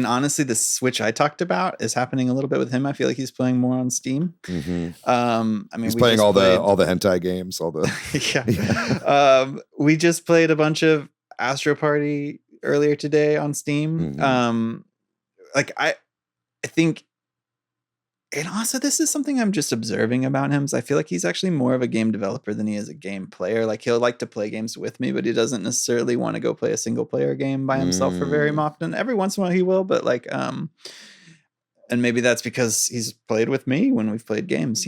honestly, the Switch I talked about is happening a little bit with him. I feel like he's playing more on Steam. Mm-hmm. He's playing all the hentai games, all the yeah. We just played a bunch of Astro Party earlier today on Steam. Mm-hmm. I think, and also this is something I'm just observing about him. Is I feel like he's actually more of a game developer than he is a game player. Like he'll like to play games with me, but he doesn't necessarily want to go play a single player game by himself for very often. Every once in a while he will, but and maybe that's because he's played with me when we've played games,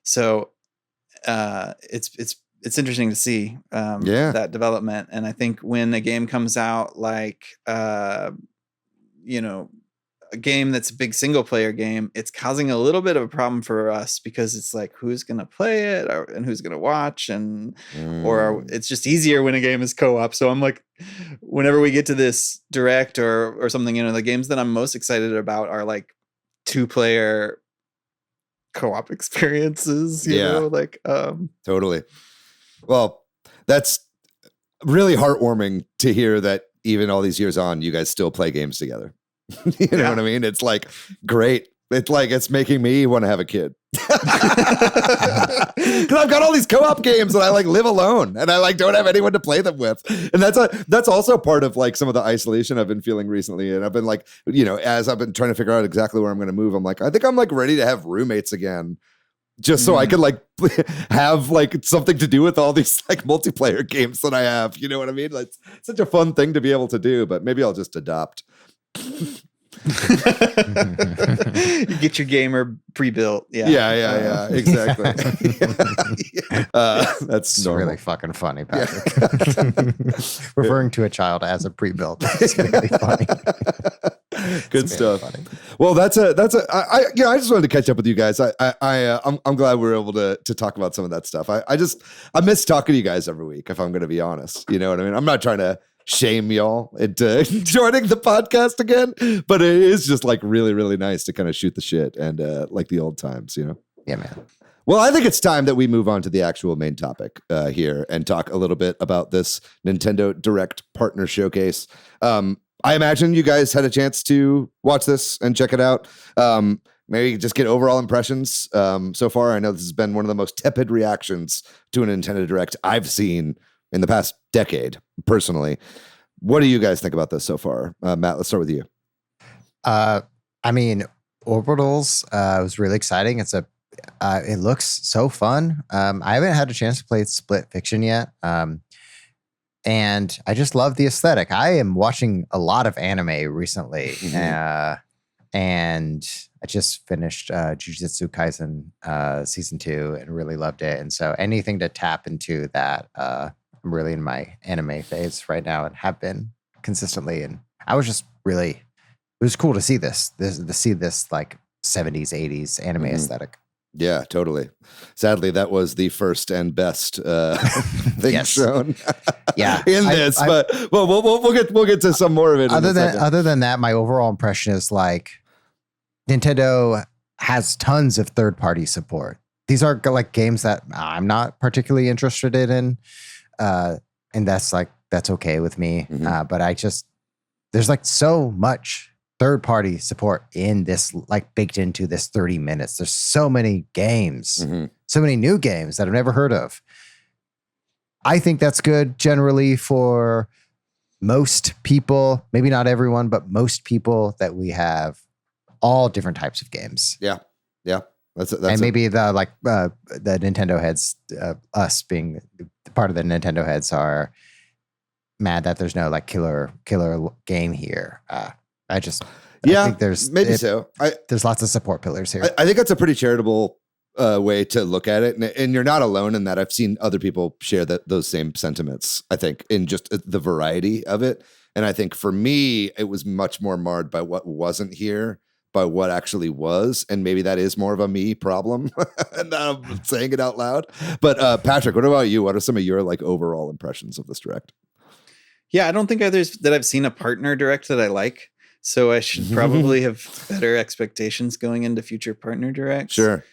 So it's interesting to see that development. And I think when a game comes out like a game that's a big single player game, it's causing a little bit of a problem for us because it's like, who's going to play it and who's going to watch or it's just easier when a game is co-op. So I'm like, whenever we get to this direct or something, the games that I'm most excited about are like 2-player co-op experiences, totally. Well, that's really heartwarming to hear that even all these years on, you guys still play games together. You know what I mean? It's like great It's making me want to have a kid. Because I've got all these co-op games and I like live alone and I like don't have anyone to play them with. And that's also part of like some of the isolation I've been feeling recently. And I've been like, as I've been trying to figure out exactly where I'm going to move, I'm like, I think I'm like ready to have roommates again. Just so I could like have like something to do with all these like multiplayer games that I have. You know what I mean? Like, it's such a fun thing to be able to do, but maybe I'll just adopt. You get your gamer pre-built. Yeah, exactly. That's really fucking funny, Patrick. Referring to a child as a pre-built. It's really funny. Good stuff. Funny. Well, I just wanted to catch up with you guys. I'm glad we were able to talk about some of that stuff. I miss talking to you guys every week, if I'm going to be honest. You know what I mean? I'm not trying to shame y'all into joining the podcast again, but it is just like really, really nice to kind of shoot the shit and like the old times, you know? Yeah, man. Well, I think it's time that we move on to the actual main topic here and talk a little bit about this Nintendo Direct Partner Showcase. I imagine you guys had a chance to watch this and check it out. Maybe just get overall impressions so far. I know this has been one of the most tepid reactions to a Nintendo Direct I've seen in the past decade, personally. What do you guys think about this so far? Matt, let's start with you. I mean, Orbitals was really exciting. It looks so fun. I haven't had a chance to play Split Fiction yet. And I just love the aesthetic. I am watching a lot of anime recently. And I just finished Jujutsu Kaisen Season 2 and really loved it. And so anything to tap into that, I'm really in my anime phase right now and have been consistently. And I was just really, it was cool to see this like 70s, 80s anime aesthetic. Yeah, totally. Sadly, that was the first and best thing shown. Yeah, in this, but we'll get to some more of it. Other than that, my overall impression is like Nintendo has tons of third-party support. These are like games that I'm not particularly interested in, and that's okay with me. But there's like so much third-party support in this, like baked into this 30 minutes. There's so many games, so many new games that I've never heard of. I think that's good generally for most people, maybe not everyone, but most people that we have all different types of games. Yeah. That's maybe the Nintendo heads, us being part of the Nintendo heads, are mad that there's no like killer game here. I think there's there's lots of support pillars here. I think that's a pretty charitable way to look at it, and you're not alone in that. I've seen other people share those same sentiments. I think in just the variety of it, and I think for me, it was much more marred by what wasn't here, by what actually was, and maybe that is more of a me problem. And I'm saying it out loud. But Patrick, what about you? What are some of your like overall impressions of this direct? Yeah, I don't think that I've seen a partner direct that I like. So I should probably have better expectations going into future partner directs. Sure.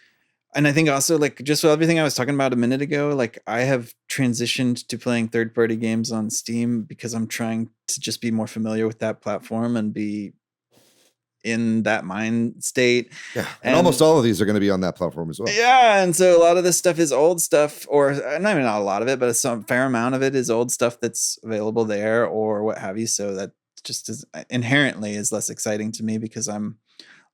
And I think also like just everything I was talking about a minute ago, like I have transitioned to playing third-party games on Steam because I'm trying to just be more familiar with that platform and be in that mind state. Yeah. And almost all of these are going to be on that platform as well. Yeah. And so a lot of this stuff is old stuff, or not even a lot of it, but some fair amount of it is old stuff that's available there or what have you. So that just inherently is less exciting to me because I'm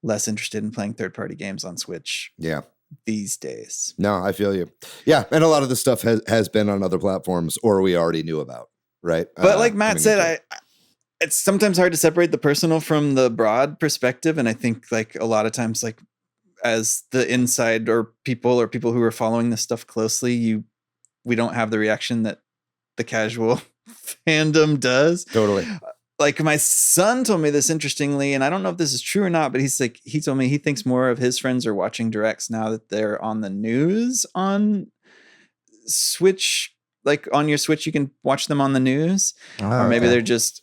less interested in playing third-party games on Switch. Yeah. These days. No, I feel you. Yeah. And a lot of the stuff has been on other platforms or we already knew about. Right. But like Matt said, it's sometimes hard to separate the personal from the broad perspective. And I think like a lot of times, like as the inside or people who are following this stuff closely, we don't have the reaction that the casual fandom does. Totally. Like my son told me this interestingly, and I don't know if this is true or not, but he told me he thinks more of his friends are watching directs now that they're on the news on Switch. Like on your Switch, you can watch them on the news, or maybe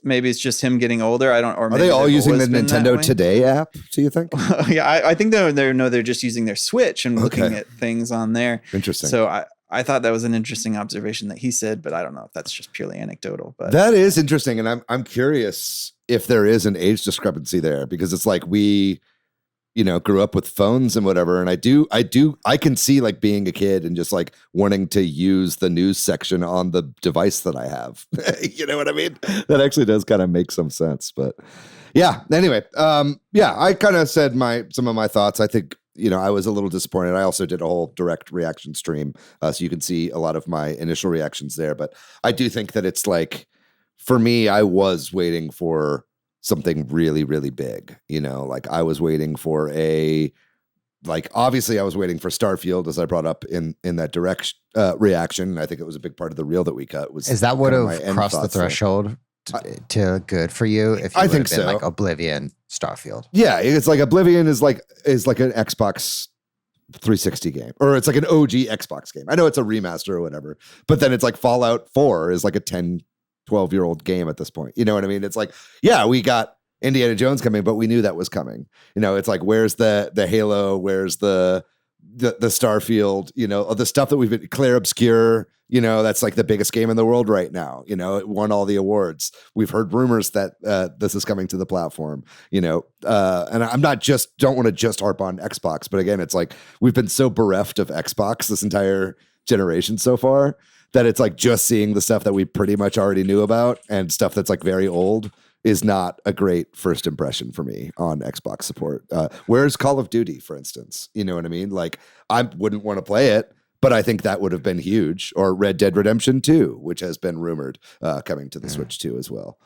maybe it's just him getting older. I don't. Or are they all using the Nintendo Today app? Do you think? Yeah, I think they're just using their Switch and looking at things on there. Interesting. So I thought that was an interesting observation that he said, but I don't know if that's just purely anecdotal. But that is interesting, and I'm curious if there is an age discrepancy there because it's like we grew up with phones and whatever. And I can see like being a kid and just like wanting to use the news section on the device that I have. You know what I mean? That actually does kind of make some sense. But yeah, anyway, I kind of said some of my thoughts. I think, I was a little disappointed. I also did a whole direct reaction stream. So you can see a lot of my initial reactions there. But I do think that it's like, for me, I was waiting for something really, really big, like I was waiting for obviously I was waiting for Starfield, as I brought up in that direct reaction. I think it was a big part of the reel that we cut. Is that would have crossed the threshold to good for you? If you I think been so. Like Oblivion, Starfield. Yeah, it's like Oblivion is like an Xbox 360 game, or it's like an OG Xbox game. I know it's a remaster or whatever, but then it's like Fallout 4 is like a 12-year-old game at this point. You know what I mean? It's like, yeah, we got Indiana Jones coming, but we knew that was coming. It's like, where's the Halo? Where's the Starfield? The stuff that we've been Claire Obscure, that's like the biggest game in the world right now. It won all the awards. We've heard rumors that this is coming to the platform, and I'm don't want to just harp on Xbox, but again, it's like we've been so bereft of Xbox this entire generation so far, that it's like just seeing the stuff that we pretty much already knew about and stuff that's like very old is not a great first impression for me on Xbox support. Where's Call of Duty, for instance? You know what I mean? Like, I wouldn't want to play it, but I think that would have been huge. Or Red Dead Redemption 2, which has been rumored coming to the Switch 2 as well.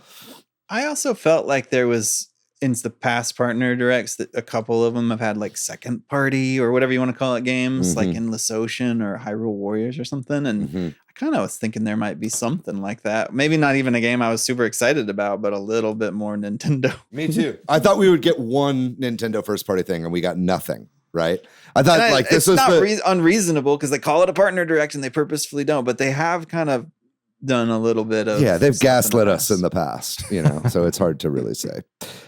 I also felt like there was, in the past partner directs, that a couple of them have had like second party or whatever you want to call it games, like Endless Ocean or Hyrule Warriors or something. And I kind of was thinking there might be something like that. Maybe not even a game I was super excited about, but a little bit more Nintendo. Me too. I thought we would get one Nintendo first party thing and we got nothing. Right. I thought this was not unreasonable because they call it a partner direct and they purposefully don't, but they have kind of done a little bit of they've gaslit us in the past, so it's hard to really say.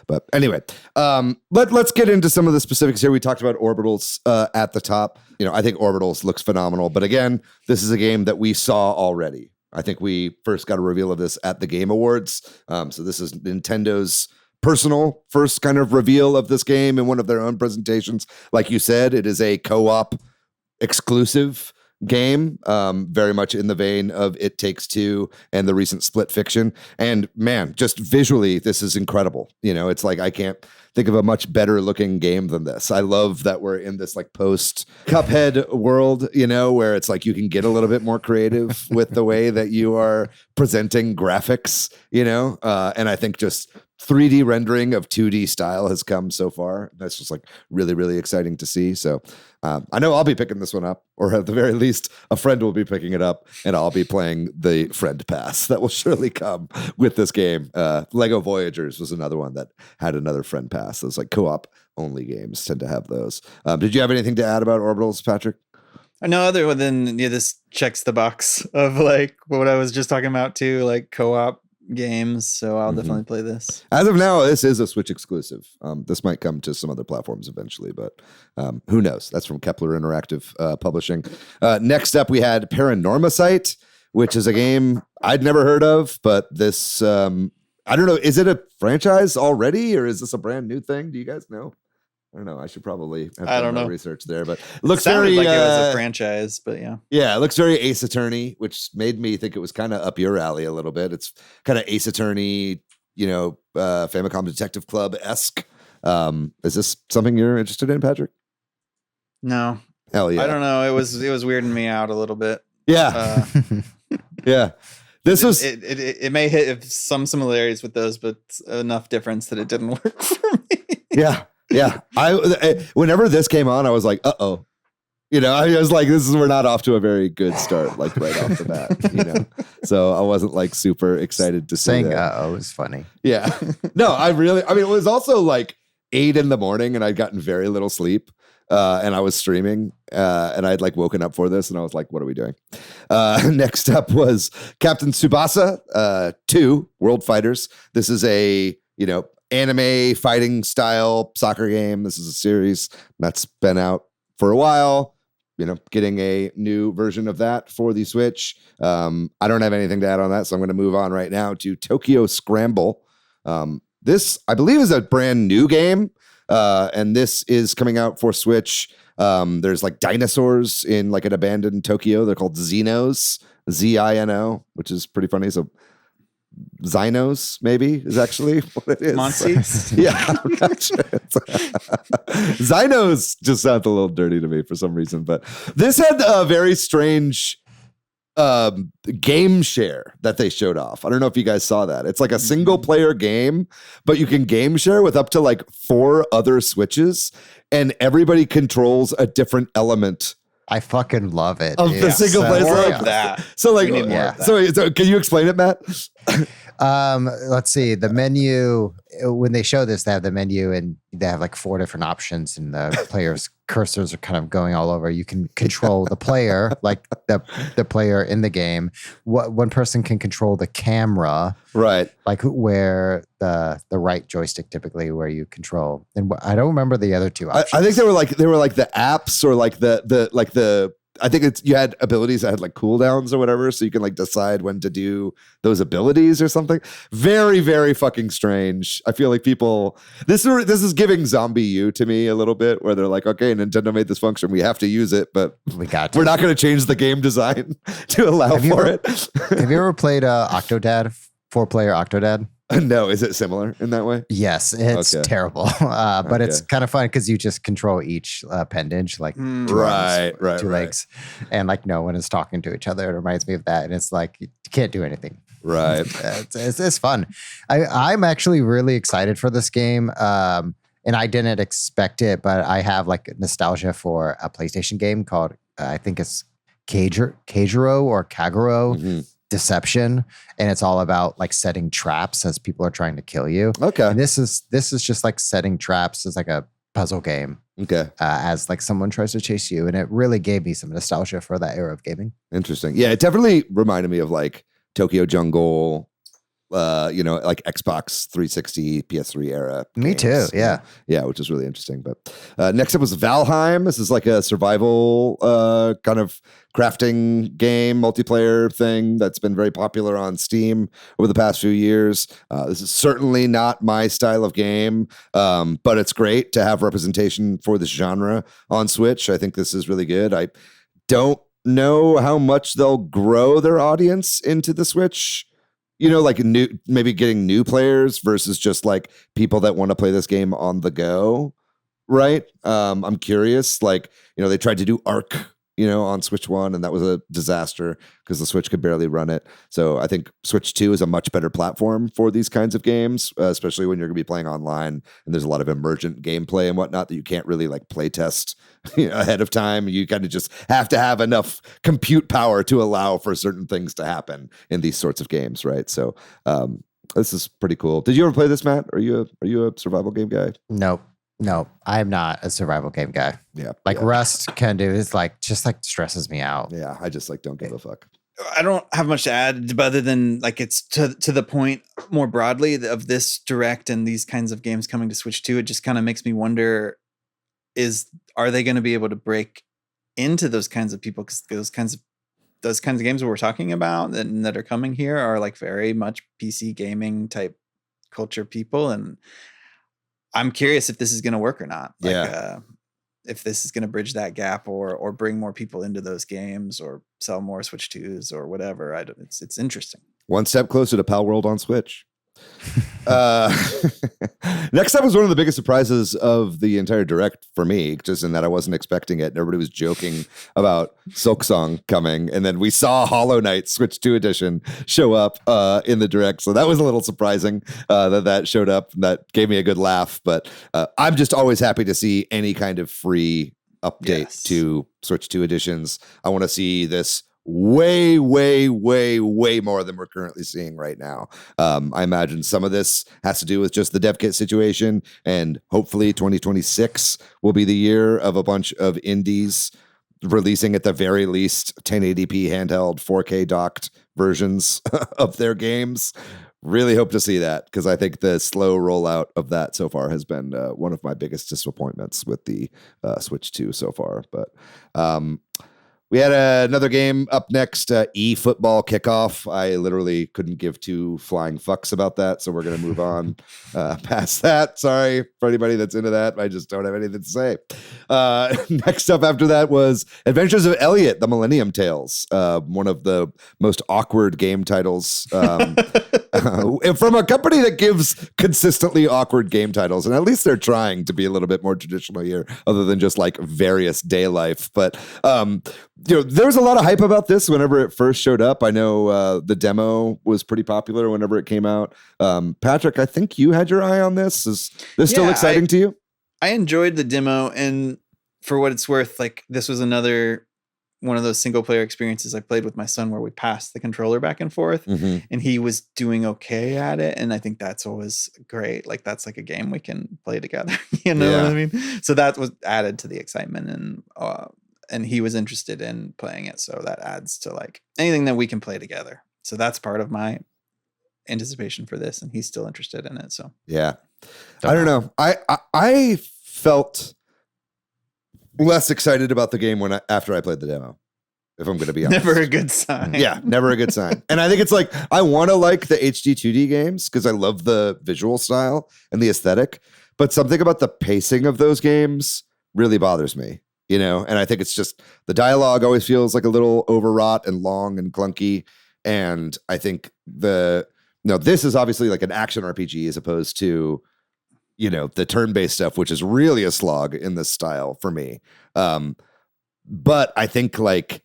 But anyway, let's get into some of the specifics here. We talked about Orbitals at the top. I think Orbitals looks phenomenal, but again, this is a game that we saw already. I think we first got a reveal of this at the Game Awards. So this is Nintendo's personal first kind of reveal of this game in one of their own presentations. Like you said, it is a co-op exclusive game, very much in the vein of It Takes Two and the recent Split Fiction. And man, just visually, this is incredible. It's like I can't think of a much better looking game than this. I love that we're in this like post Cuphead world, where it's like you can get a little bit more creative with the way that you are presenting graphics, and I think just 3D rendering of 2D style has come so far. That's just like really, really exciting to see. So I know I'll be picking this one up, or at the very least, a friend will be picking it up, and I'll be playing the friend pass that will surely come with this game. Lego Voyagers was another one that had another friend pass. Those like co-op only games tend to have those. Did you have anything to add about Orbitals, Patrick? No, other than this checks the box of like what I was just talking about too, like co-op games. So I'll definitely play this. As of now, this is a Switch exclusive. This might come to some other platforms eventually, but who knows? That's from Kepler Interactive Publishing. Next up, we had Paranormasight, which is a game I'd never heard of, but this, I don't know, is it a franchise already, or is this a brand new thing? Do you guys know? I don't know. I should probably have done my research there, but it looks very like it was a franchise, but yeah. Yeah, it looks very Ace Attorney, which made me think it was kind of up your alley a little bit. It's kind of Ace Attorney, Famicom Detective Club-esque. Is this something you're interested in, Patrick? No. Hell yeah. I don't know. It was weirding me out a little bit. Yeah. Yeah. This was it may hit some similarities with those, but enough difference that it didn't work for me. Yeah. Yeah. Whenever this came on, I was like, uh-oh. I was like, we're not off to a very good start, like right off the bat, So I wasn't like super excited to see that. Uh-oh is funny. Yeah. No, it was also like 8 a.m. and I'd gotten very little sleep. And I was streaming, and I'd like woken up for this, and I was like, what are we doing? Next up was Captain Tsubasa 2 World Fighters. This is a, anime fighting style soccer game. This is a series that's been out for a while, getting a new version of that for the Switch. I don't have anything to add on that, so I'm going to move on right now to Tokyo Scramble. This, I believe, is a brand new game. and this is coming out for Switch. There's like dinosaurs in like an abandoned Tokyo. They're called Xenos, Zino, which is pretty funny. So Xynos maybe is actually what it is. Monseeds? Yeah, I'm not sure. Xynos just sounds a little dirty to me for some reason, but this had a very strange game share that they showed off. I don't know if you guys saw that. It's like a single player game, but you can game share with up to like 4 other Switches, and everybody controls a different element I fucking love it. of the single player. More So, of that. so like, We need more of that. so can you explain it, Matt? Let's see. The menu, when they show this, they have the menu and they have like 4 different options, and the players' cursors are kind of going all over. You can control the player, like the player in the game. One person can control the camera, Right. like where the right joystick typically where you control. And I don't remember the other 2 options. I think they were like the apps or like the I think it's you had abilities that had like cooldowns or whatever, so you can like decide when to do those abilities or something. Very, very fucking strange. I feel like people this is giving Zombie U to me a little bit, where they're like, okay, Nintendo made this function, we have to use it, but we got to. we're not going to change the game design to allow for it. Have you ever played Octodad? 4-player Octodad? No, is it similar in that way? Yes, it's Okay. terrible, but it's Okay. kind of fun because you just control each appendage, like 2 arms, Right, 2 legs, and like no one is talking to each other. It reminds me of that, and it's like you can't do anything. Right. It's fun. I'm actually really excited for this game, and I didn't expect it, but I have like nostalgia for a PlayStation game called I think it's Kagero or Kagero. Mhm. Deception, and it's all about like setting traps as people are trying to kill you. Okay. And this is just like setting traps as like a puzzle game Okay. as like someone tries to chase you, and it really gave me some nostalgia for that era of gaming. Interesting. Yeah, it definitely reminded me of like Tokyo Jungle, like Xbox 360, PS3 era. Me games. too. Yeah. Yeah, which is really interesting. But next up was Valheim. This is like a survival kind of crafting game, multiplayer thing that's been very popular on Steam over the past few years. This is certainly not my style of game, but it's great to have representation for this genre on Switch. I think this is really good. I don't know how much they'll grow their audience into the Switch. Like maybe getting new players versus just like people that want to play this game on the go, right? I'm curious. Like, they tried to do Arc, on Switch 1, and that was a disaster because the Switch could barely run it. So I think Switch 2 is a much better platform for these kinds of games, especially when you're going to be playing online and there's a lot of emergent gameplay and whatnot that you can't really like play test ahead of time. You kind of just have to have enough compute power to allow for certain things to happen in these sorts of games, right? So this is pretty cool. Did you ever play this, Matt? Are you a survival game guy? No, I'm not a survival game guy. Yeah. Like yeah. Rust can do. It's like just like stresses me out. Yeah, I just like don't give a fuck. I don't have much to add other than like it's to the point more broadly of this direct and these kinds of games coming to Switch 2. It just kind of makes me wonder, are they going to be able to break into those kinds of people? Because those kinds of games that we're talking about that are coming here are like very much PC gaming type culture people, and I'm curious if this is going to work or not. If this is going to bridge that gap or bring more people into those games or sell more Switch 2s or whatever. It's interesting. One step closer to Pal World on Switch. Next up was one of the biggest surprises of the entire direct for me, just in that I wasn't expecting it. And everybody was joking about Silksong coming, and then we saw Hollow Knight Switch 2 edition show up in the direct. So that was a little surprising that showed up. That gave me a good laugh. But I'm just always happy to see any kind of free update to Switch 2 editions. I want to see this way more than we're currently seeing right now. I imagine some of this has to do with just the dev kit situation, and hopefully 2026 will be the year of a bunch of indies releasing at the very least 1080p handheld 4K docked versions of their games. Really hope to see that, because I think the slow rollout of that so far has been one of my biggest disappointments with the Switch 2 so far. But We had another game up next, eFootball Kickoff. I literally couldn't give two flying fucks about that, so we're going to move on past that. Sorry for anybody that's into that. I just don't have anything to say. Next up after that was Adventures of Elliot, the Millennium Tales, one of the most awkward game titles from a company that gives consistently awkward game titles, and at least they're trying to be a little bit more traditional here, other than just like various day life. But there was a lot of hype about this whenever it first showed up. I know the demo was pretty popular whenever it came out. Patrick, I think you had your eye on this. Is this still exciting to you? I enjoyed the demo, and for what it's worth, like this was another one of those single player experiences I played with my son where we passed the controller back and forth, and he was doing okay at it. And I think that's always great. Like that's like a game we can play together. You know what I mean? So that was added to the excitement, and he was interested in playing it. So that adds to like anything that we can play together. So that's part of my anticipation for this. And he's still interested in it. So yeah, I don't know. I felt less excited about the game after I played the demo, if I'm going to be honest. Never a good sign. Yeah, never a good sign. And I think it's like, I want to like the HD 2D games because I love the visual style and the aesthetic, but something about the pacing of those games really bothers me. And I think it's just the dialogue always feels like a little overwrought and long and clunky. And I think this is obviously like an action RPG as opposed to, the turn-based stuff, which is really a slog in this style for me. But I think like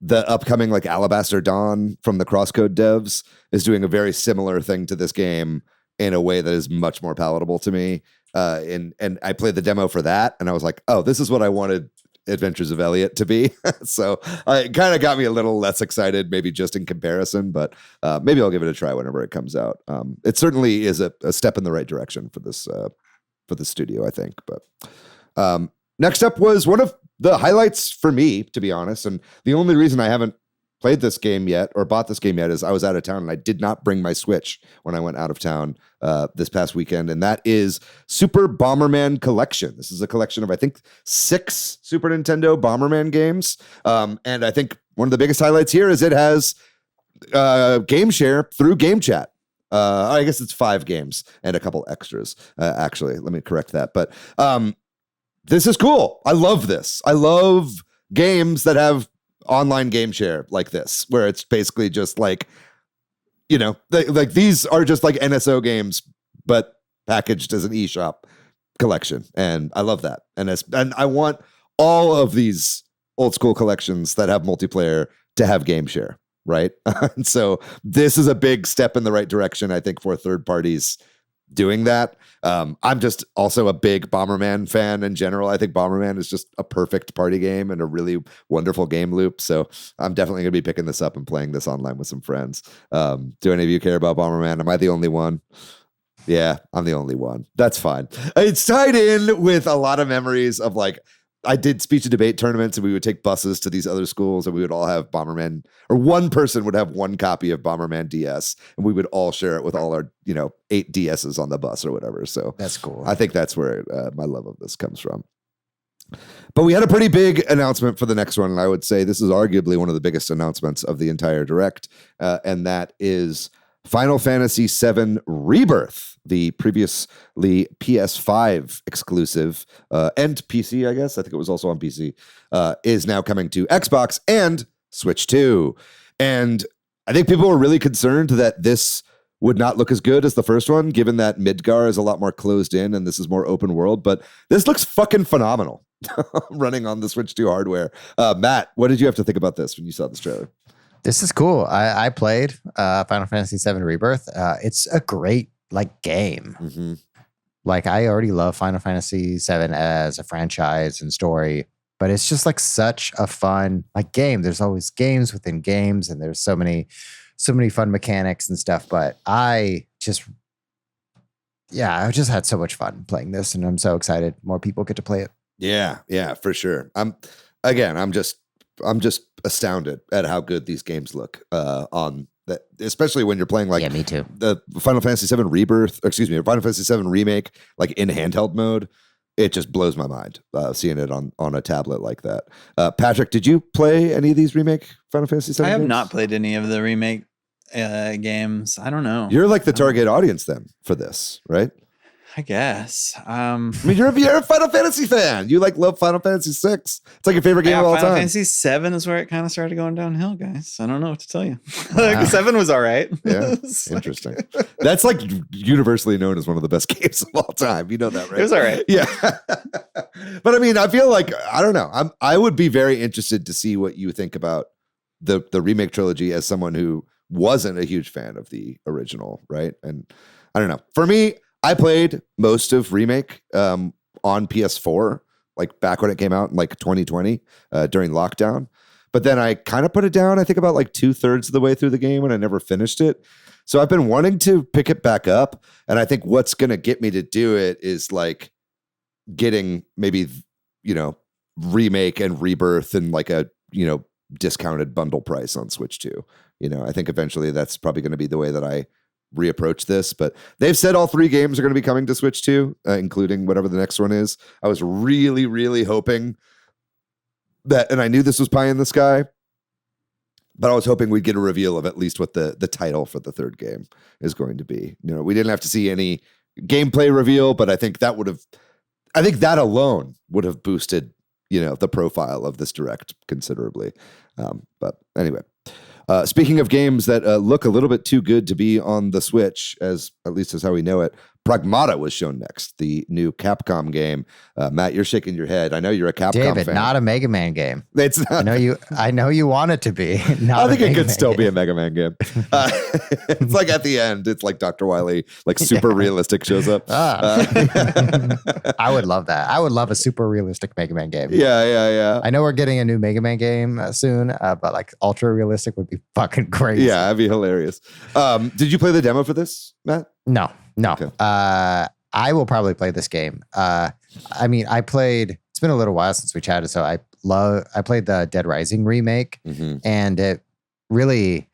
the upcoming like Alabaster Dawn from the Crosscode devs is doing a very similar thing to this game in a way that is much more palatable to me. And I played the demo for that, and I was like, oh, this is what I wanted Adventures of Elliot to be. So it kind of got me a little less excited, maybe just in comparison, but maybe I'll give it a try whenever it comes out. It certainly is a step in the right direction for this studio, I think. But next up was one of the highlights for me, to be honest, and the only reason I haven't played this game yet or bought this game yet is I was out of town and I did not bring my Switch when I went out of town this past weekend. And that is Super Bomberman Collection. This is a collection of, I think, 6 Super Nintendo Bomberman games. And I think one of the biggest highlights here is it has game share through Game Chat. I guess it's 5 games and a couple extras. Actually, let me correct that. But this is cool. I love this. I love games that have online game share like this, where it's basically just like, like these are just like NSO games, but packaged as an eShop collection. And I love that. And I want all of these old school collections that have multiplayer to have game share, right? And so this is a big step in the right direction, I think, for third parties doing that. I'm just also a big Bomberman fan in general. I think Bomberman is just a perfect party game and a really wonderful game loop. So I'm definitely going to be picking this up and playing this online with some friends. Do any of you care about Bomberman? Am I the only one? Yeah, I'm the only one. That's fine. It's tied in with a lot of memories of like, I did speech and debate tournaments and we would take buses to these other schools and we would all have Bomberman, or one person would have one copy of Bomberman DS and we would all share it with all our, 8 DSs on the bus or whatever. So that's cool. I think that's where my love of this comes from. But we had a pretty big announcement for the next one. And I would say this is arguably one of the biggest announcements of the entire Direct. And that is Final Fantasy VII Rebirth, the previously PS5 exclusive and PC, I guess. I think it was also on PC, is now coming to Xbox and Switch 2. And I think people were really concerned that this would not look as good as the first one, given that Midgar is a lot more closed in and this is more open world. But this looks fucking phenomenal running on the Switch 2 hardware. Matt, what did you have to think about this when you saw this trailer? This is cool. I played Final Fantasy VII Rebirth. It's a great game. Mm-hmm. Like I already love Final Fantasy VII as a franchise and story, but it's just like such a fun game. There's always games within games, and there's so many fun mechanics and stuff. But I just had so much fun playing this, and I'm so excited more people get to play it. Yeah, for sure. I'm just astounded at how good these games look on that, especially when you're playing me too. The Final Fantasy VII Rebirth, Final Fantasy VII Remake, like in handheld mode. it just blows my mind seeing it on a tablet like that. Patrick, did you play any of these remake Final Fantasy VII I have games? not played any of the remake games. I don't know. You're like the target audience then for this, right? I guess. I mean, you're a Final Fantasy fan. You love Final Fantasy VI. It's like your favorite game of all Final time. Fantasy 7 is where it kind of started going downhill, guys. I don't know what to tell you. Like 7 was all right. Yeah, It's like- interesting. That's like universally known as one of the best games of all time. You know that, right? It was all right. Yeah. But I mean, I feel like, I don't know. I would be very interested to see what you think about the remake trilogy as someone who wasn't a huge fan of the original, right? And I don't know. For me, I played most of remake on PS4, like back when it came out in like 2020 during lockdown. But then I kind of put it down, I think about like 2/3 of the way through the game, and I never finished it. So I've been wanting to pick it back up. And I think what's going to get me to do it is like getting maybe, remake and rebirth and like a, discounted bundle price on Switch 2. I think eventually that's probably going to be the way that I reapproach this, but they've said all 3 games are going to be coming to Switch 2, including whatever the next one is. I was really, really hoping that, and I knew this was pie in the sky, but I was hoping we'd get a reveal of at least what the title for the 3rd game is going to be. We didn't have to see any gameplay reveal, but I think that alone would have boosted, the profile of this direct considerably. But anyway. Speaking of games that look a little bit too good to be on the Switch, at least as how we know it, Pragmata was shown next, the new Capcom game. Matt, you're shaking your head. I know you're a Capcom David, fan. not a Mega Man game. It's not. I know you want it to be. I think it could still be a Mega Man game. It's like at the end, it's like Dr. Wily, like super realistic shows up. I would love that. I would love a super realistic Mega Man game. Yeah. I know we're getting a new Mega Man game soon, but like ultra realistic would be fucking crazy. Yeah, that'd be hilarious. Did you play the demo for this, Matt? No. Okay. I will probably play this game. I mean, it's been a little while since we chatted, so I played the Dead Rising remake, and it really,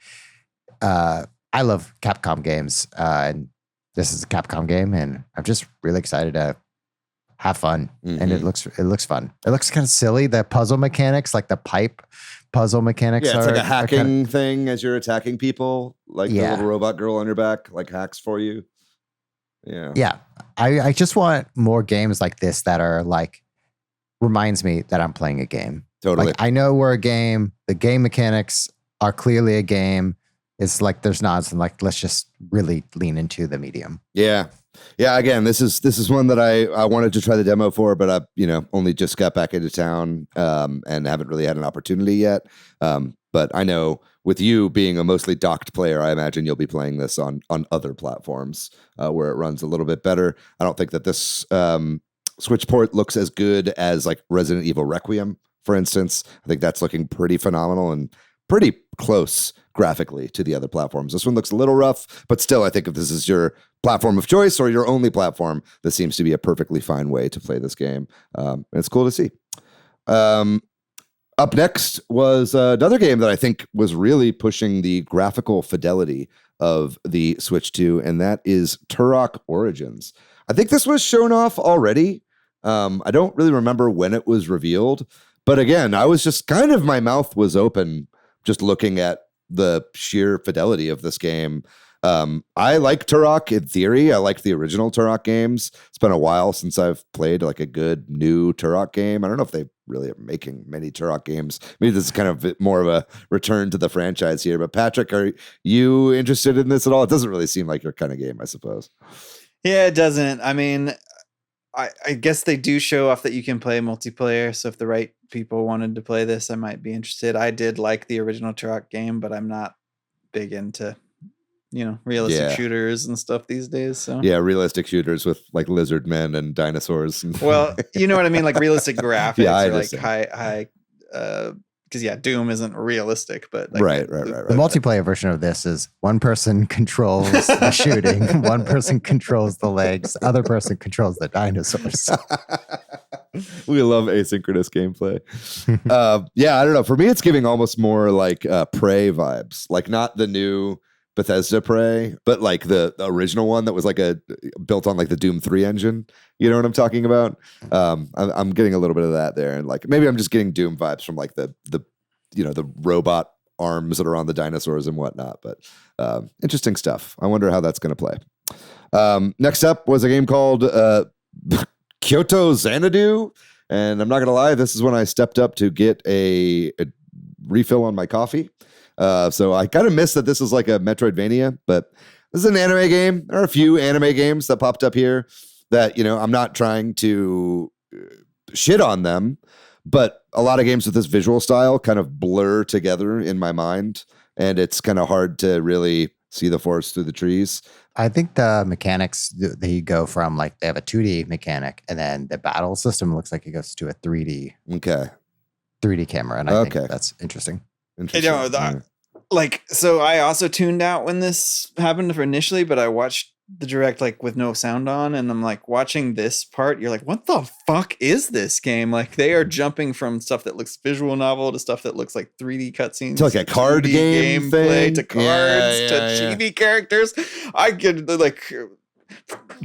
I love Capcom games, and this is a Capcom game, and I'm just really excited to have fun. And it looks fun. It looks kind of silly. The puzzle mechanics, like the pipe puzzle mechanics. Yeah, it's like a hacking thing as you're attacking people, like the little robot girl on your back, like hacks for you. Yeah. I just want more games like this that are like, reminds me that I'm playing a game. Totally. Like, I know we're a game. The game mechanics are clearly a game. It's like there's nods and like, let's just really lean into the medium. Yeah. Again, this is one that I wanted to try the demo for, but I only just got back into town and haven't really had an opportunity yet. But I know with you being a mostly docked player, I imagine you'll be playing this on other platforms where it runs a little bit better. I don't think that this Switch port looks as good as like Resident Evil Requiem, for instance. I think that's looking pretty phenomenal and pretty close graphically to the other platforms. This one looks a little rough, but still, I think if this is your platform of choice or your only platform, this seems to be a perfectly fine way to play this game. And it's cool to see. Up next was another game that I think was really pushing the graphical fidelity of the Switch 2, and that is Turok Origins. I think this was shown off already. I don't really remember when it was revealed, but again, I was just kind of, my mouth was open just looking at the sheer fidelity of this game. I like Turok in theory. I liked the original Turok games. It's been a while since I've played like a good new Turok game. I don't know if they really are making many Turok games. Maybe this is kind of more of a return to the franchise here. But Patrick, are you interested in this at all? It doesn't really seem like your kind of game, I suppose. Yeah, it doesn't. I mean, I guess they do show off that you can play multiplayer. So if the right people wanted to play this, I might be interested. I did like the original Turok game, but I'm not big into, realistic shooters and stuff these days. So yeah, realistic shooters with like lizard men and dinosaurs. Well, you know what I mean? Like realistic graphics I or like understand. high, because Doom isn't realistic, but like Right. The multiplayer version of this is one person controls the shooting, one person controls the legs, the other person controls the dinosaurs. We love asynchronous gameplay. I don't know. For me, it's giving almost more like Prey vibes, like not the new Bethesda Prey, but like the original one that was like built on like the Doom 3 engine. You know what I'm talking about? I'm getting a little bit of that there, and like maybe I'm just getting Doom vibes from like the robot arms that are on the dinosaurs and whatnot. But interesting stuff. I wonder how that's going to play. Next up was a game called Kyoto Xanadu, and I'm not going to lie, this is when I stepped up to get a refill on my coffee. So I kind of missed that this is like a Metroidvania, but this is an anime game. There are a few anime games that popped up here that, I'm not trying to shit on them, but a lot of games with this visual style kind of blur together in my mind, and it's kind of hard to really see the forest through the trees. I think the mechanics, they go from like they have a 2D mechanic, and then the battle system looks like it goes to a 3D camera, and I think that's interesting. So I also tuned out when this happened initially, but I watched the direct like with no sound on, and I'm like watching this part, you're like, what the fuck is this game? Like they are jumping from stuff that looks visual novel to stuff that looks like 3D cutscenes to like a card game gameplay to cards to chibi characters. I could like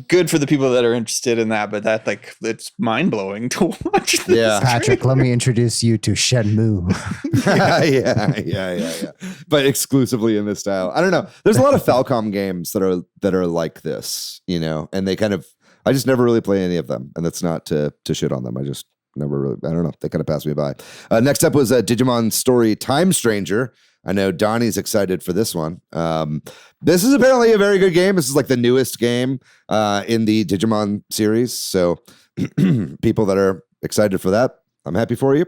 good for the people that are interested in that, but that like it's mind blowing to watch this. Yeah, Patrick, let me introduce you to Shenmue. yeah. But exclusively in this style. I don't know. There's a lot of Falcom games that are like this, and I just never really play any of them, and that's not to shit on them. I just never really. I don't know. They kind of passed me by. Next up was Digimon Story Time Stranger. I know Donnie's excited for this one. This is apparently a very good game. This is like the newest game in the Digimon series. So people that are excited for that, I'm happy for you.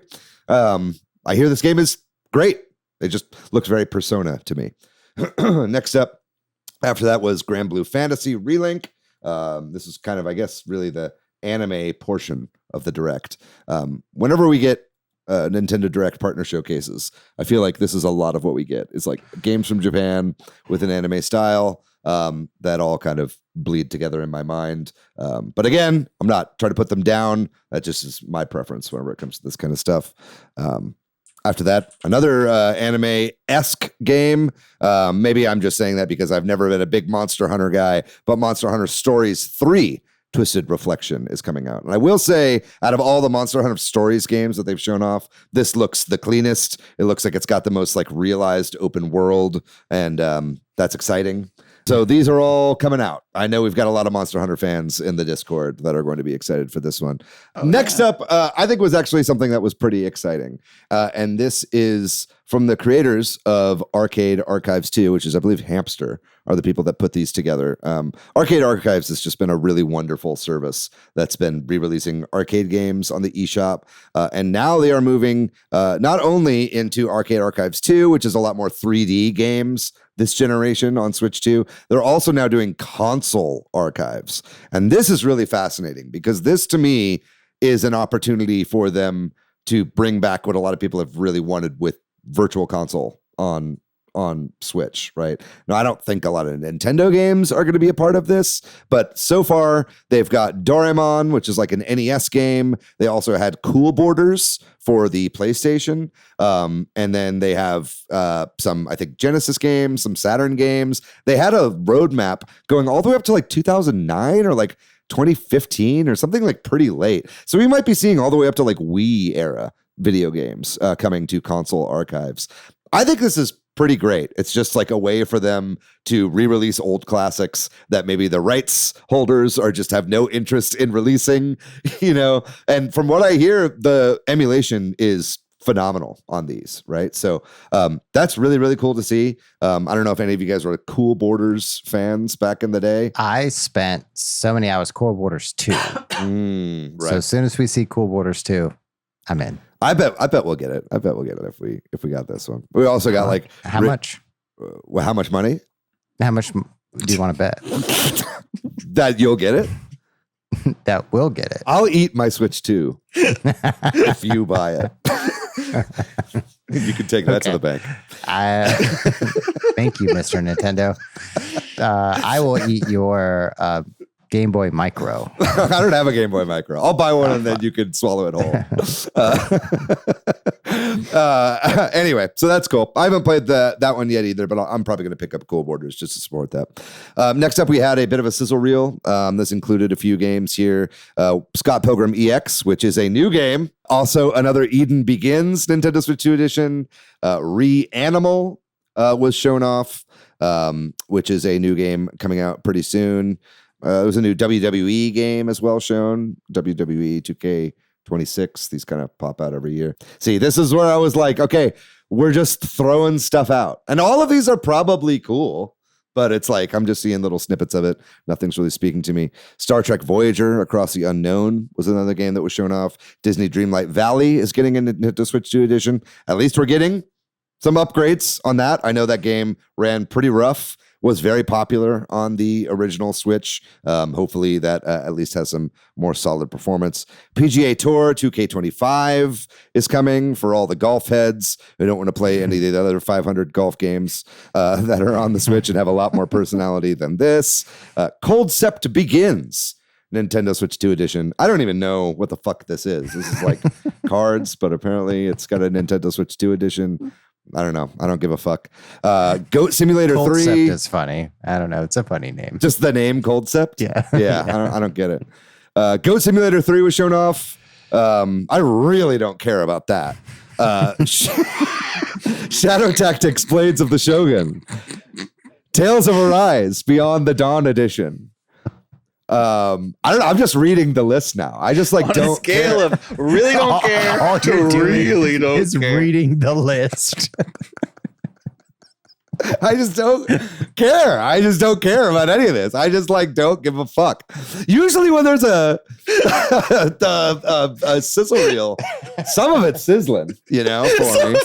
I hear this game is great. It just looks very Persona to me. Next up, after that was Grand Blue Fantasy Relink. This is kind of, I guess, really the anime portion of the Direct. Whenever we get Nintendo Direct partner showcases, I feel like this is a lot of what we get. It's like games from Japan with an anime style that all kind of bleed together in my mind. But again, I'm not trying to put them down. That just is my preference whenever it comes to this kind of stuff. After that, another anime-esque game. Maybe I'm just saying that because I've never been a big Monster Hunter guy, but Monster Hunter Stories 3 Twisted Reflection is coming out. And I will say, out of all the Monster Hunter Stories games that they've shown off, this looks the cleanest. It looks like it's got the most like realized open world, and that's exciting. So these are all coming out. I know we've got a lot of Monster Hunter fans in the Discord that are going to be excited for this one. Next up, I think was actually something that was pretty exciting. And this is from the creators of Arcade Archives 2, which is, I believe, Hamster are the people that put these together. Arcade Archives has just been a really wonderful service that's been re-releasing arcade games on the eShop. And now they are moving not only into Arcade Archives 2, which is a lot more 3D games this generation on Switch 2, they're also now doing console archives. And this is really fascinating because this, to me, is an opportunity for them to bring back what a lot of people have really wanted with Virtual Console on Switch, right? Now, I don't think a lot of Nintendo games are going to be a part of this, but so far they've got Doraemon, which is like an NES game. They also had Cool Borders for the PlayStation. And then they have some, I think, Genesis games, some Saturn games. They had a roadmap going all the way up to like 2009 or like 2015 or something like pretty late. So we might be seeing all the way up to like Wii era video games coming to console archives. I think this is pretty great. It's just like a way for them to re-release old classics that maybe the rights holders or just have no interest in releasing, and from what I hear, the emulation is phenomenal on these, right? So that's really, really cool to see. I don't know if any of you guys were Cool Borders fans back in the day. I spent so many hours Cool Borders 2. Right. So as soon as we see Cool Borders 2, I'm in. I bet we'll get it. I bet we'll get it if we got this one. We also got like how much? How much money? How much do you want to bet? That you'll get it? That will get it. I'll eat my Switch 2 if you buy it. You can take that to the bank. Thank you, Mr. Nintendo. I will eat your Game Boy Micro. I don't have a Game Boy Micro. I'll buy one and then you can swallow it whole. Anyway, so that's cool. I haven't played that one yet either, but I'm probably going to pick up Cool Borders just to support that. Next up, we had a bit of a sizzle reel. This included a few games here. Scott Pilgrim EX, which is a new game. Also, another Eden Begins Nintendo Switch 2 edition. Reanimal was shown off, which is a new game coming out pretty soon. There was a new WWE game as well shown. WWE 2K26. These kind of pop out every year. See, this is where I was like, okay, we're just throwing stuff out. And all of these are probably cool, but it's like I'm just seeing little snippets of it. Nothing's really speaking to me. Star Trek Voyager Across the Unknown was another game that was shown off. Disney Dreamlight Valley is getting a Nintendo Switch 2 edition. At least we're getting some upgrades on that. I know that game ran pretty rough. Was very popular on the original Switch. Hopefully that at least has some more solid performance. PGA Tour 2K25 is coming for all the golf heads who don't want to play any of the other 500 golf games that are on the Switch and have a lot more personality than this. Cold Sept Begins, Nintendo Switch 2 edition. I don't even know what the fuck this is. This is like cards, but apparently it's got a Nintendo Switch 2 edition. I don't know. I don't give a fuck. Goat Simulator Cold 3 Sept is funny. I don't know. It's a funny name. Just the name Cold Sept? Yeah. Yeah. I don't get it. Goat Simulator 3 was shown off. I really don't care about that. Shadow Tactics Blades of the Shogun. Tales of Arise Beyond the Dawn edition. I don't know. I'm just reading the list now. I just like On don't a scale care. of really don't care All to you're doing really don't is care. reading the list. I just don't care. I just don't care about any of this. I just like don't give a fuck. Usually when there's a sizzle reel, some of it's sizzling, you know, for me.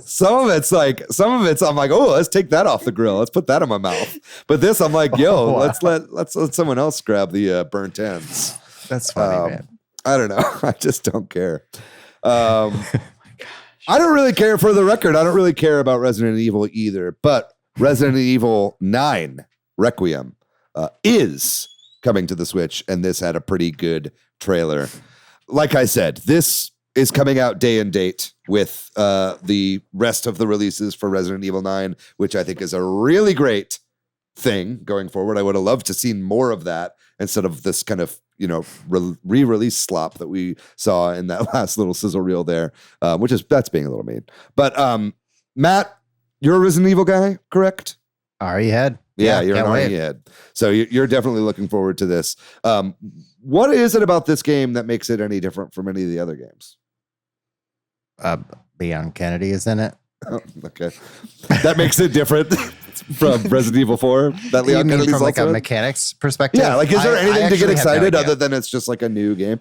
Some of it's I'm like, oh, let's take that off the grill. Let's put that in my mouth. But this, I'm like, yo, Wow. let's let someone else grab the burnt ends. That's funny, man. I don't know. I just don't care. I don't really care, for the record. I don't really care about Resident Evil either. But Resident Evil 9 Requiem is coming to the Switch, and this had a pretty good trailer. Like I said, this is coming out day and date with the rest of the releases for Resident Evil 9, which I think is a really great thing going forward. I would have loved to see more of that instead of this kind of, you know, re-release slop that we saw in that last little sizzle reel there, that's being a little mean. But Matt, you're a Resident Evil guy, correct? RE head. Yeah, you're an RE head. So you're definitely looking forward to this. What is it about this game that makes it any different from any of the other games? Leon Kennedy is in it. Oh, okay. That makes it different from Resident Evil 4. That You Leon mean Kennedy's from like a also in? mechanics perspective? Yeah, like is there I anything to get actually have no excited idea. other than it's just like a new game?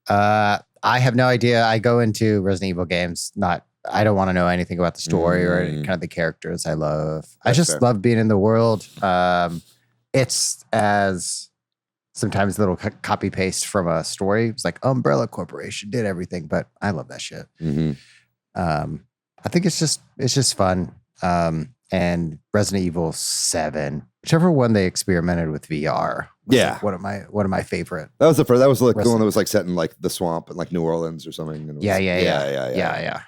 I have no idea. I go into Resident Evil games I don't want to know anything about the story or kind of the characters. I That's just fair. love being in the world. It's as sometimes a little copy paste from a story. It's like Umbrella Corporation did everything, but I love that shit. Mm-hmm. I think it's just fun. And Resident Evil 7, whichever one they experimented with VR. was Yeah. like one of my favorite. That was the first. That was like the one Resident- that was like set in like the swamp in like New Orleans or something. And it was, Yeah.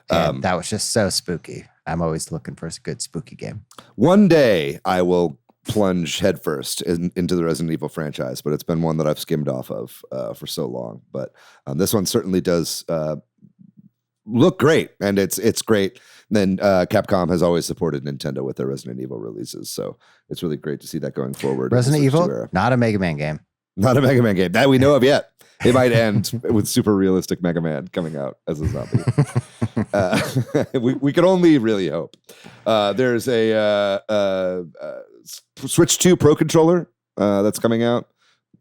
And that was just so spooky. I'm always looking for a good spooky game. One day I will plunge headfirst into the Resident Evil franchise, but it's been one that I've skimmed off of for so long. But this one certainly does look great, and it's great. Then Capcom has always supported Nintendo with their Resident Evil releases, so it's really great to see that going forward. Resident in the Switch 2 Evil, era. not a Mega Man game. Not a Mega Man game that we know of yet. It might end with super realistic Mega Man coming out as a zombie. We can only really hope. There's a Switch 2 Pro controller that's coming out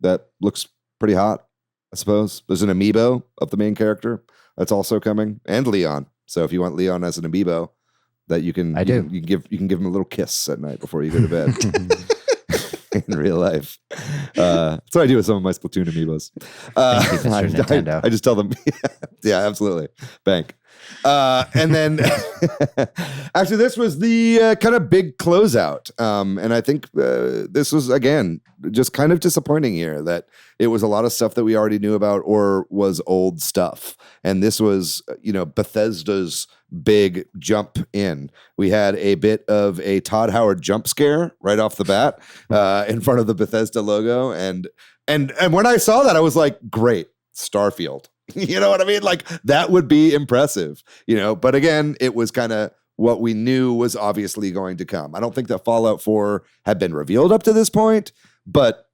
that looks pretty hot, I suppose. There's an amiibo of the main character that's also coming, and Leon. So if you want Leon as an amiibo, that you can you can give him a little kiss at night before you go to bed. In real life. That's what I do with some of my Splatoon amiibos. Thank you, Mr. Nintendo. I just tell them, yeah, absolutely. Bank. And then actually, this was the kind of big closeout. And I think this was, again, just kind of disappointing here that it was a lot of stuff that we already knew about or was old stuff. And this was, Bethesda's big jump in. We had a bit of a Todd Howard jump scare right off the bat in front of the Bethesda logo. And when I saw that, I was like, great, Starfield. You know what I mean? Like, that would be impressive, but again, it was kind of what we knew was obviously going to come. I don't think that Fallout 4 had been revealed up to this point, but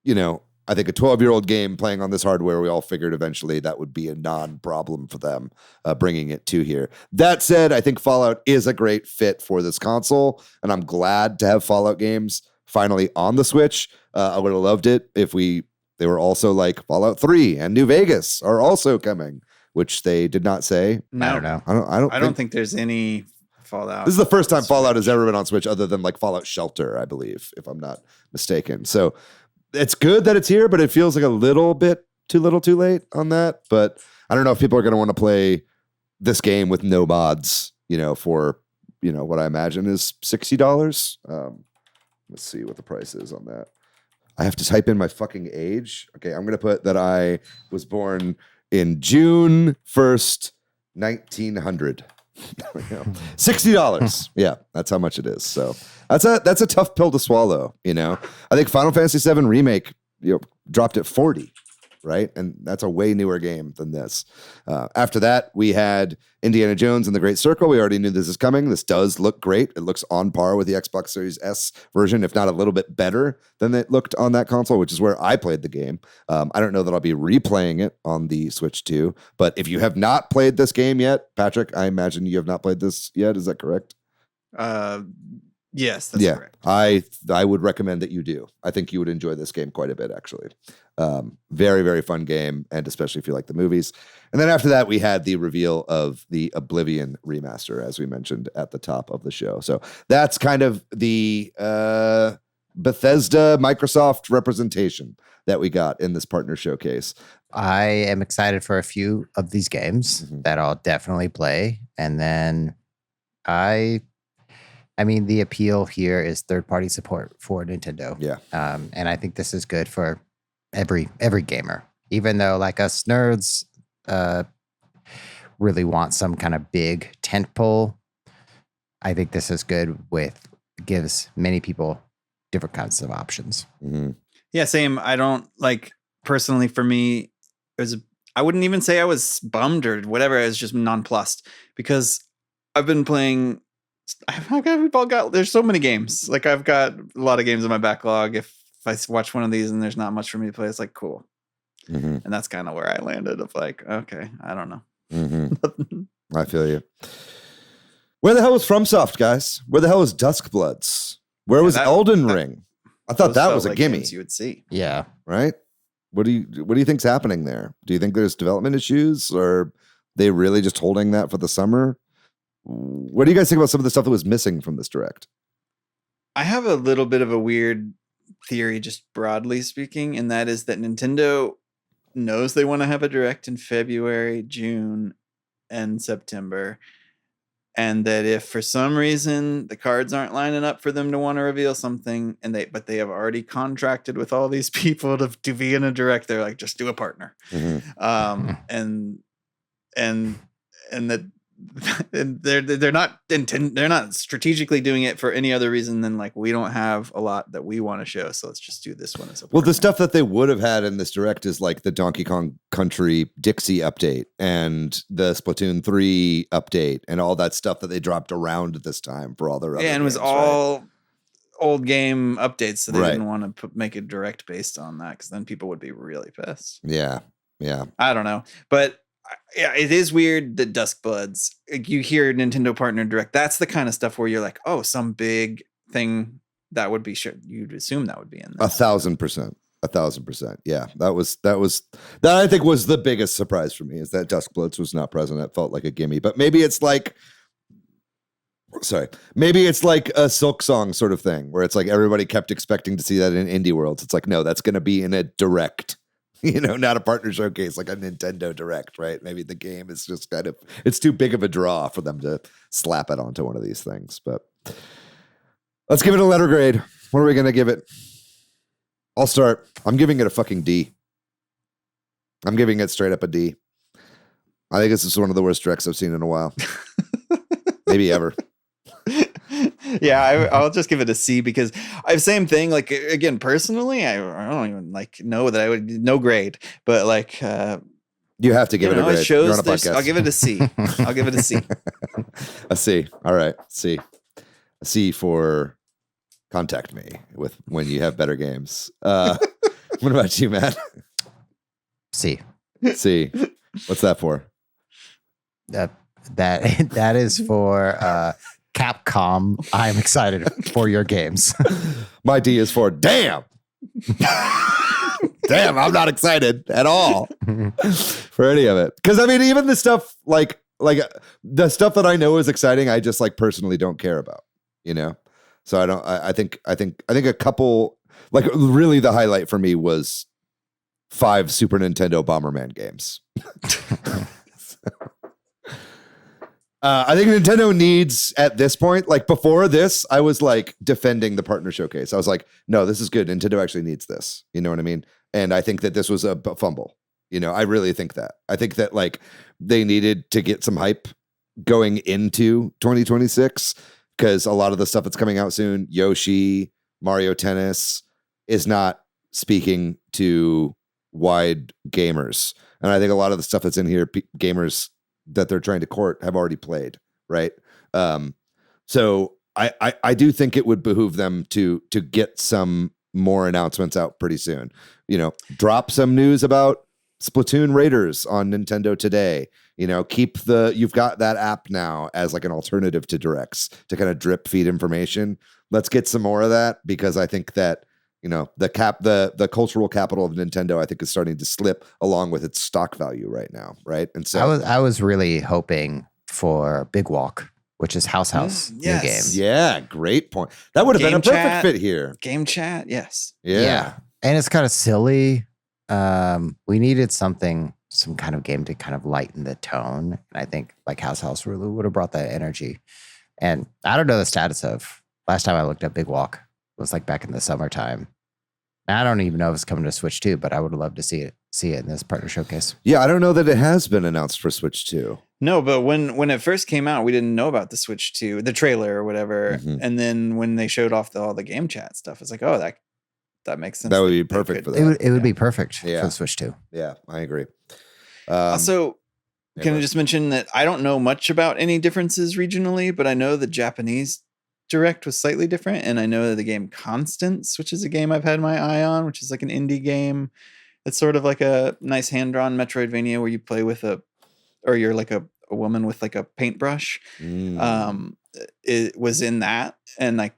I think a 12-year-old game playing on this hardware, we all figured eventually that would be a non-problem for them bringing it to here. That said, I think Fallout is a great fit for this console, and I'm glad to have Fallout games finally on the Switch. I would have loved it if they were also like Fallout 3 and New Vegas are also coming, which they did not say. No. I don't know. I don't think there's any Fallout. This is the first time Fallout has ever been on Switch other than like Fallout Shelter, I believe, if I'm not mistaken. So it's good that it's here, but it feels like a little bit too little too late on that. But I don't know if people are going to want to play this game with no mods, for, what I imagine is $60. Let's see what the price is on that. I have to type in my fucking age. Okay, I'm going to put that I was born in June 1st, 1900. There we go. $60. Yeah, that's how much it is. So that's a tough pill to swallow, I think Final Fantasy VII Remake, dropped at 40, right? And that's a way newer game than this. After that, we had Indiana Jones and the Great Circle. We already knew this is coming. This does look great. It looks on par with the Xbox Series S version, if not a little bit better than it looked on that console, which is where I played the game. I don't know that I'll be replaying it on the Switch 2, but if you have not played this game yet, Patrick, I imagine you have not played this yet. Is that correct? Yes, that's correct. I would recommend that you do. I think you would enjoy this game quite a bit, actually. Very, very fun game, and especially if you like the movies. And then after that, we had the reveal of the Oblivion remaster, as we mentioned at the top of the show. So that's kind of the Bethesda Microsoft representation that we got in this partner showcase. I am excited for a few of these games that I'll definitely play. And then I mean, the appeal here is third-party support for Nintendo. Yeah. And I think this is good for every gamer, even though like us nerds really want some kind of big tentpole. I think this is good gives many people different kinds of options. Mm-hmm. Yeah, same. I don't personally for me, I wouldn't even say I was bummed or whatever. I was just nonplussed because I've been playing. There's so many games. Like I've got a lot of games in my backlog. If I watch one of these and there's not much for me to play, it's like cool. Mm-hmm. And that's kind of where I landed of like, okay, I don't know. Mm-hmm. I feel you. Where the hell was FromSoft, guys? Where the hell was Duskbloods? Where was Elden Ring? I thought that was a gimme. You would see. Yeah. Right? What do you think's happening there? Do you think there's development issues, or are they really just holding that for the summer? What do you guys think about some of the stuff that was missing from this direct? I have a little bit of a weird theory, just broadly speaking, and that is that Nintendo knows they want to have a direct in February, June, and September. And that if for some reason the cards aren't lining up for them to want to reveal something, but they have already contracted with all these people to be in a direct, they're like, just do a partner. Mm-hmm. And that and they're not strategically doing it for any other reason than like, we don't have a lot that we want to show, so let's just do this one as a partner. Well, the stuff that they would have had in this direct is like the Donkey Kong Country Dixie update and the Splatoon 3 update and all that stuff that they dropped around at this time for all their other and it was games, all right? Old game updates, so they Right. didn't want to make a direct based on that because then people would be really pissed. Yeah. I don't know, but yeah, it is weird that Duskbloods, you hear Nintendo partner direct. That's the kind of stuff where you're like, oh, some big thing that would be sure. You'd assume that would be in there. 1,000%. 1,000%. Yeah, that I think was the biggest surprise for me, is that Duskbloods was not present. It felt like a gimme, but maybe it's like a Silk Song sort of thing where it's like everybody kept expecting to see that in indie worlds. It's like, no, that's going to be in a direct. not a partner showcase like a Nintendo Direct, right? Maybe the game is just it's too big of a draw for them to slap it onto one of these things. But let's give it a letter grade. What are we going to give it? I'll start. I'm giving it a fucking D. I'm giving it straight up a D. I think this is one of the worst directs I've seen in a while. Maybe ever. Yeah, I'll just give it a C because I have same thing. Like again, personally, I don't even know that I would no grade, but like you have to give it a grade. It shows I'll give it a C. I'll give it a C. A C. All right, C. A C for contact me with when you have better games. What about you, Matt? C. C. What's that for? That is for Capcom. I'm excited for your games. My D is for damn. Damn, I'm not excited at all for any of it. Because I mean, even the stuff like the stuff that I know is exciting, I just like personally don't care about. So I don't. I think a couple like really the highlight for me was 5 Super Nintendo Bomberman games. I think Nintendo needs at this point, like before this, I was like defending the partner showcase. I was like, no, this is good. Nintendo actually needs this. You know what I mean? And I think that this was a fumble. I really think that. I think that like they needed to get some hype going into 2026 because a lot of the stuff that's coming out soon, Yoshi, Mario Tennis, is not speaking to wide gamers. And I think a lot of the stuff that's in here, gamers that they're trying to court have already played, right? So I do think it would behoove them to get some more announcements out pretty soon. Drop some news about Splatoon Raiders on Nintendo Today. You've got that app now as like an alternative to Directs to kind of drip feed information. Let's get some more of that because I think that the cultural capital of Nintendo, I think, is starting to slip along with its stock value right now, right? And so I was really hoping for Big Walk, which is House new game. Yeah, great point. That would have been a perfect fit here. Game chat, yes. Yeah. And it's kind of silly. We needed some kind of game to kind of lighten the tone. And I think like House really would have brought that energy. And I don't know the status of last time I looked at Big Walk. Was like back in the summertime. I don't even know if it's coming to Switch 2, but I would love to see it in this partner showcase. Yeah, I don't know that it has been announced for Switch 2. No, but when it first came out, we didn't know about the Switch 2, the trailer or whatever. Mm-hmm. And then when they showed off all the game chat stuff, it's like, oh, that makes sense. That would be perfect for that. It would be perfect for the Switch 2. Yeah, I agree. Also, can I just mention that I don't know much about any differences regionally, but I know the Japanese Direct was slightly different, and I know that the game Constance, which is a game I've had my eye on, which is like an indie game. It's sort of like a nice hand-drawn Metroidvania where you play with you're like a woman with like a paintbrush. It was in that, and like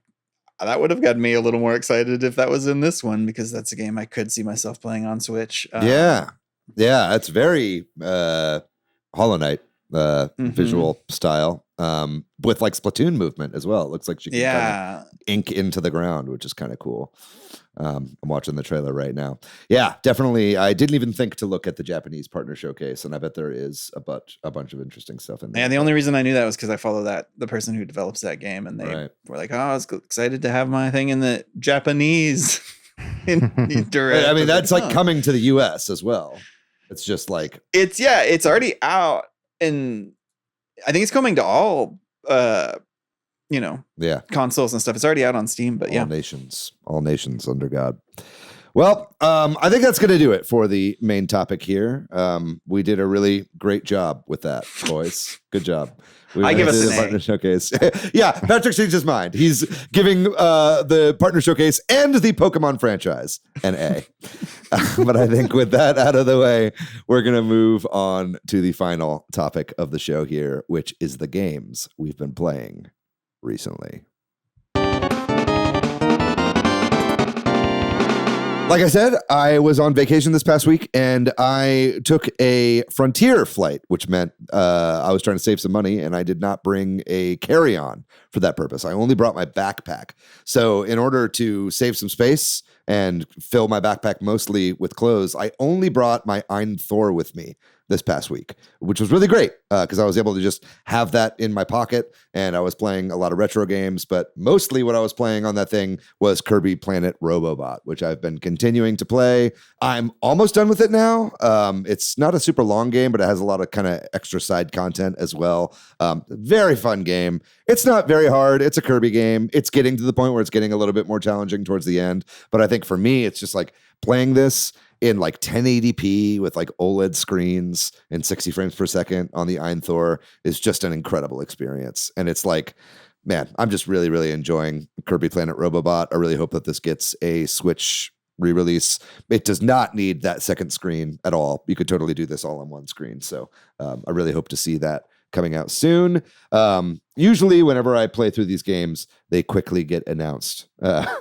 that would have gotten me a little more excited if that was in this one because that's a game I could see myself playing on Switch. Yeah, it's very Hollow Knight visual style. With like Splatoon movement as well. It looks like she can kind of ink into the ground, which is kind of cool. I'm watching the trailer right now. Yeah, definitely. I didn't even think to look at the Japanese partner showcase, and I bet there is a bunch of interesting stuff in there. Yeah, the only reason I knew that was because I follow the person who develops that game, and they were like, "Oh, I was excited to have my thing in the Japanese Direct." I mean, that's like coming to the US as well. It's just like it's already out, and I think it's coming to all consoles and stuff. It's already out on Steam, but all nations under God. Well, I think that's going to do it for the main topic here. We did a really great job with that, boys. Good job. I give us an partner showcase. Yeah, Patrick changed his mind. He's giving the partner showcase and the Pokemon franchise an A. But I think with that out of the way, we're going to move on to the final topic of the show here, which is the games we've been playing recently. Like I said, I was on vacation this past week and I took a Frontier flight, which meant I was trying to save some money and I did not bring a carry-on for that purpose. I only brought my backpack. So in order to save some space and fill my backpack mostly with clothes, I only brought my Ein Thor with me this past week, which was really great because I was able to just have that in my pocket and I was playing a lot of retro games, but mostly what I was playing on that thing was Kirby Planet Robobot, which I've been continuing to play. I'm almost done with it now. It's not a super long game, but it has a lot of kind of extra side content as well. Very fun game. It's not very hard. It's a Kirby game. It's getting to the point where it's getting a little bit more challenging towards the end. But I think for me, it's just like playing this in like 1080p with like OLED screens and 60 frames per second on the Ein Thor is just an incredible experience. And it's like, man, I'm just really, really enjoying Kirby Planet Robobot. I really hope that this gets a Switch re-release. It does not need that second screen at all. You could totally do this all on one screen. So I really hope to see that coming out soon. Usually whenever I play through these games, they quickly get announced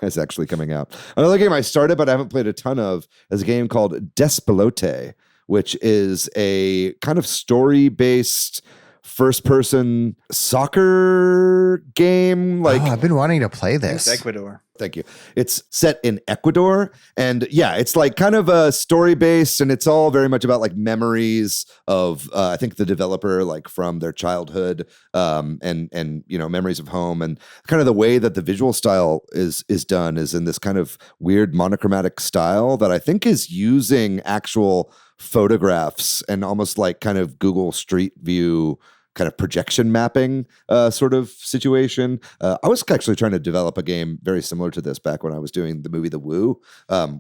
as actually coming out. Another game I started, but I haven't played a ton of, is a game called Despelote, which is a kind of story-based first-person soccer game. Like, I've been wanting to play this. Ecuador. Thank you. It's set in Ecuador. And yeah, it's like kind of a story based and it's all very much about like memories of, I think the developer, like from their childhood and, you know, memories of home, and kind of the way that the visual style is done is in this kind of weird monochromatic style that I think is using actual photographs and almost like kind of Google Street View kind of projection mapping sort of situation. I was actually trying to develop a game very similar to this back when I was doing the movie The Woo.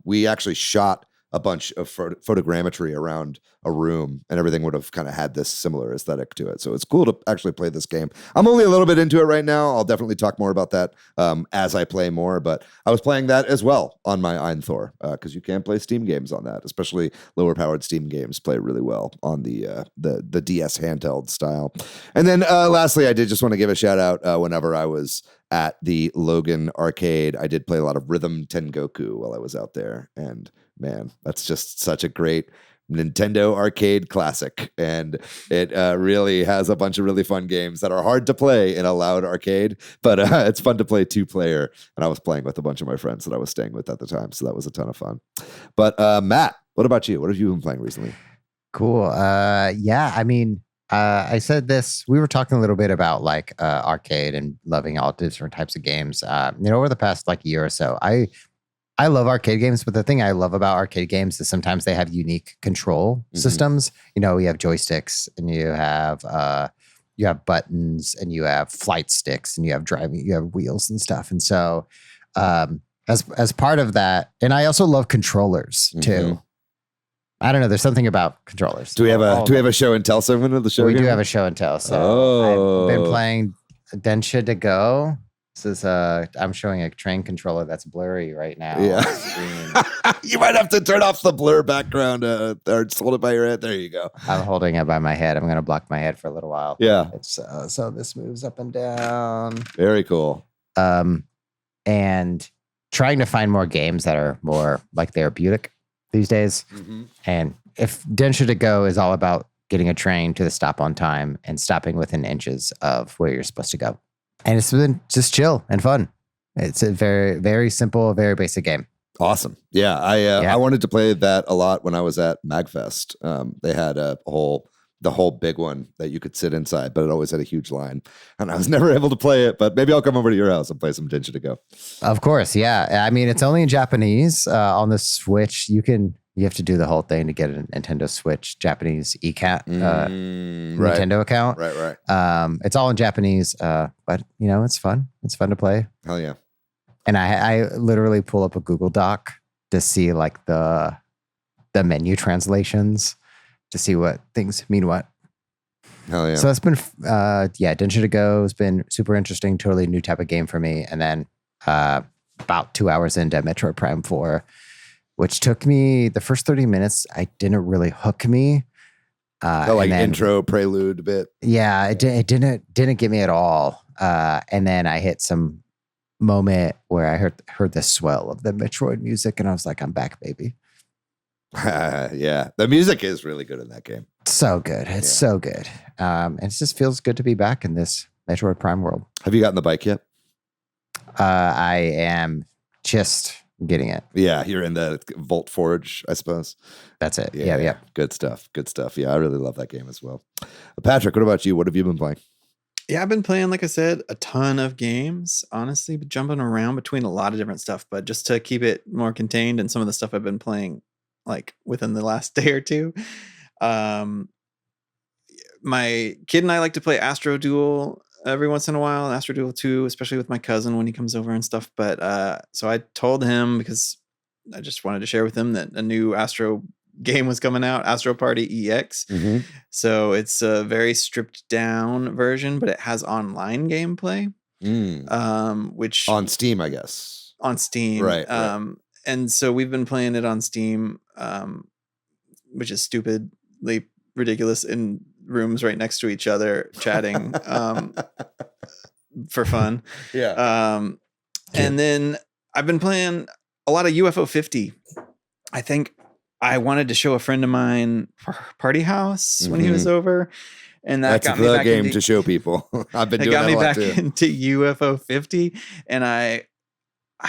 We actually shot a bunch of photogrammetry around a room and everything would have kind of had this similar aesthetic to it. So it's cool to actually play this game. I'm only a little bit into it right now. I'll definitely talk more about that as I play more, but I was playing that as well on my Ein Thor because you can play Steam games on that, especially lower powered Steam games play really well on the DS handheld style. And then lastly, I did just want to give a shout out whenever I was at the Logan arcade, I did play a lot of Rhythm Tengoku while I was out there. And man, that's just such a great Nintendo arcade classic. And it really has a bunch of really fun games that are hard to play in a loud arcade, but it's fun to play 2-player. And I was playing with a bunch of my friends that I was staying with at the time. So that was a ton of fun. But Matt, what about you? What have you been playing recently? Cool. Yeah, I mean, I said this, we were talking a little bit about like arcade and loving all different types of games. Over the past like year or so, I love arcade games, but the thing I love about arcade games is sometimes they have unique control systems. You know, you have joysticks and you have buttons and you have flight sticks and you have driving, you have wheels and stuff. And so as part of that, and I also love controllers too. I don't know. There's something about controllers. Do we have a show and tell segment of the show? We do have a show and tell. So I've been playing Densha to Go. This is I'm showing a train controller that's blurry right now. Yeah. On the screen. You might have to turn off the blur background or just hold it by your head. There you go. I'm holding it by my head. I'm going to block my head for a little while. Yeah. It's so this moves up and down. Very cool. And trying to find more games that are more like therapeutic these days. And if Densha to Go is all about getting a train to the stop on time and stopping within inches of where you're supposed to go. And it's been just chill and fun. It's a very, very simple, very basic game. Awesome. Yeah. I wanted to play that a lot when I was at MagFest. They had the whole big one that you could sit inside, but it always had a huge line. And I was never able to play it, but maybe I'll come over to your house and play some Densha to Go. Of course. Yeah. I mean, it's only in Japanese on the Switch. You have to do the whole thing to get a Nintendo Switch Japanese Nintendo account. Right. It's all in Japanese, but it's fun. It's fun to play. Hell yeah. And I literally pull up a Google Doc to see like the menu translations to see what things mean what. Hell yeah. So it's been, Densha to Go has been super interesting. Totally new type of game for me. And then about 2 hours into Metroid Prime 4, which took me the first 30 minutes. I didn't really hook me. Intro prelude bit. Yeah, it didn't get me at all. And then I hit some moment where I heard the swell of the Metroid music, and I was like, I'm back, baby. Yeah, the music is really good in that game. So good. It's so good. And it just feels good to be back in this Metroid Prime world. Have you gotten the bike yet? I am just getting it. Yeah, you're in the Volt Forge, I suppose. That's it. Yeah. Good stuff. Yeah, I really love that game as well. Patrick, what about you? What have you been playing? Yeah, I've been playing, like I said, a ton of games, honestly, but jumping around between a lot of different stuff. But just to keep it more contained, and some of the stuff I've been playing like within the last day or two. My kid and I like to play Astro Duel every once in a while, Astro Duel 2, especially with my cousin when he comes over and stuff. But so I told him, because I just wanted to share with him that a new Astro game was coming out, Astro Party EX. Mm-hmm. So it's a very stripped down version, but it has online gameplay. Which on Steam, I guess. On Steam. Right. And so we've been playing it on Steam, which is stupidly ridiculous, in rooms right next to each other, chatting for fun. Yeah. And then I've been playing a lot of UFO 50. I think I wanted to show a friend of mine Party House when he was over, and that got me back game to show people. I've been doing that a lot too. It got me back into UFO 50, and I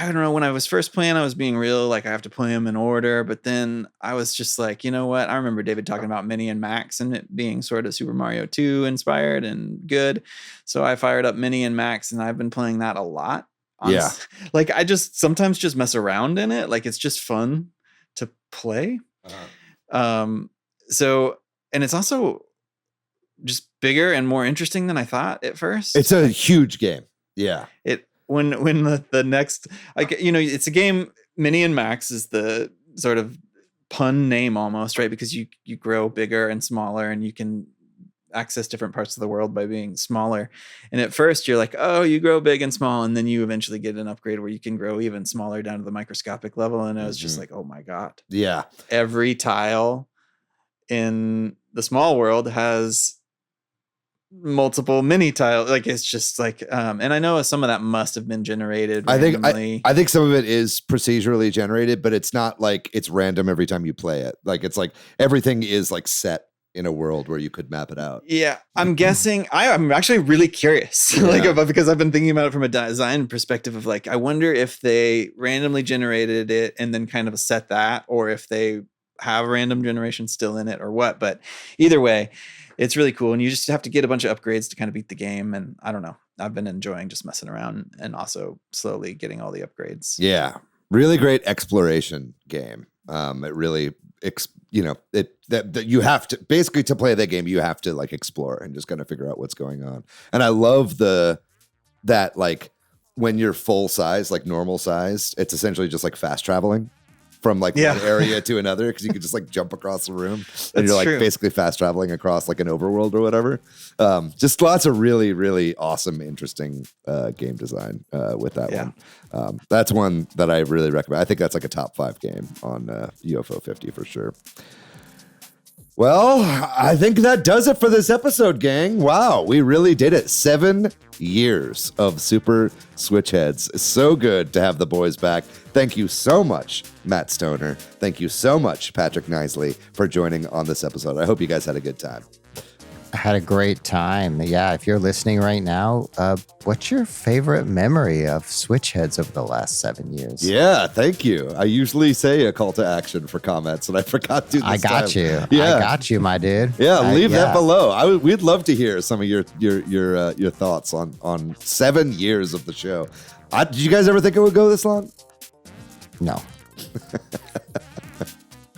don't know, when I was first playing, I was being real, like I have to play them in order, but then I was just like, you know what? I remember David talking about Mini and Max and it being sort of Super Mario 2 inspired and good. So I fired up Mini and Max, and I've been playing that a lot. Honestly. Yeah. Like I just sometimes just mess around in it. Like it's just fun to play. So, and it's also just bigger and more interesting than I thought at first. It's a huge game. Yeah. When the next, like, you know, it's a game, Mini and Max is the sort of pun name almost, right? Because you grow bigger and smaller, and you can access different parts of the world by being smaller. And at first you're like, oh, you grow big and small, and then you eventually get an upgrade where you can grow even smaller down to the microscopic level. And I was just like, oh my God. Yeah. Every tile in the small world has multiple mini tiles. Like it's just like and I know some of that must have been generated randomly. I think some of it is procedurally generated, but it's not like it's random every time you play it. Like it's like everything is like set in a world where you could map it out. Yeah, I'm guessing. I'm actually really curious, because I've been thinking about it from a design perspective of like, I wonder if they randomly generated it and then kind of set that, or if they have random generation still in it or what. But either way, it's really cool. And you just have to get a bunch of upgrades to kind of beat the game. And I don't know, I've been enjoying just messing around and also slowly getting all the upgrades. Yeah. Really great exploration game. It really, that you have to basically, to play that game, you have to like explore and just kind of figure out what's going on. And I love that like when you're full size, like normal size, it's essentially just like fast traveling from like one area to another, because you could just like jump across the room and you're like basically fast traveling across like an overworld or whatever. Just lots of really, really awesome, interesting game design with that one. That's one that I really recommend. I think that's like a top 5 game on UFO 50 for sure. Well, I think that does it for this episode, gang. Wow, we really did it. 7 years of Super Switch Headz. It's so good to have the boys back. Thank you so much, Matt Stoner. Thank you so much, Patrick Knisely, for joining on this episode. I hope you guys had a good time. I had a great time. Yeah, if you're listening right now, what's your favorite memory of Switch Headz over the last 7 years? Yeah, thank you. I usually say a call to action for comments, and I forgot to. I got you. Yeah. I got you, my dude. Yeah, leave that below. We'd love to hear some of your thoughts on 7 years of the show. Did you guys ever think it would go this long? No.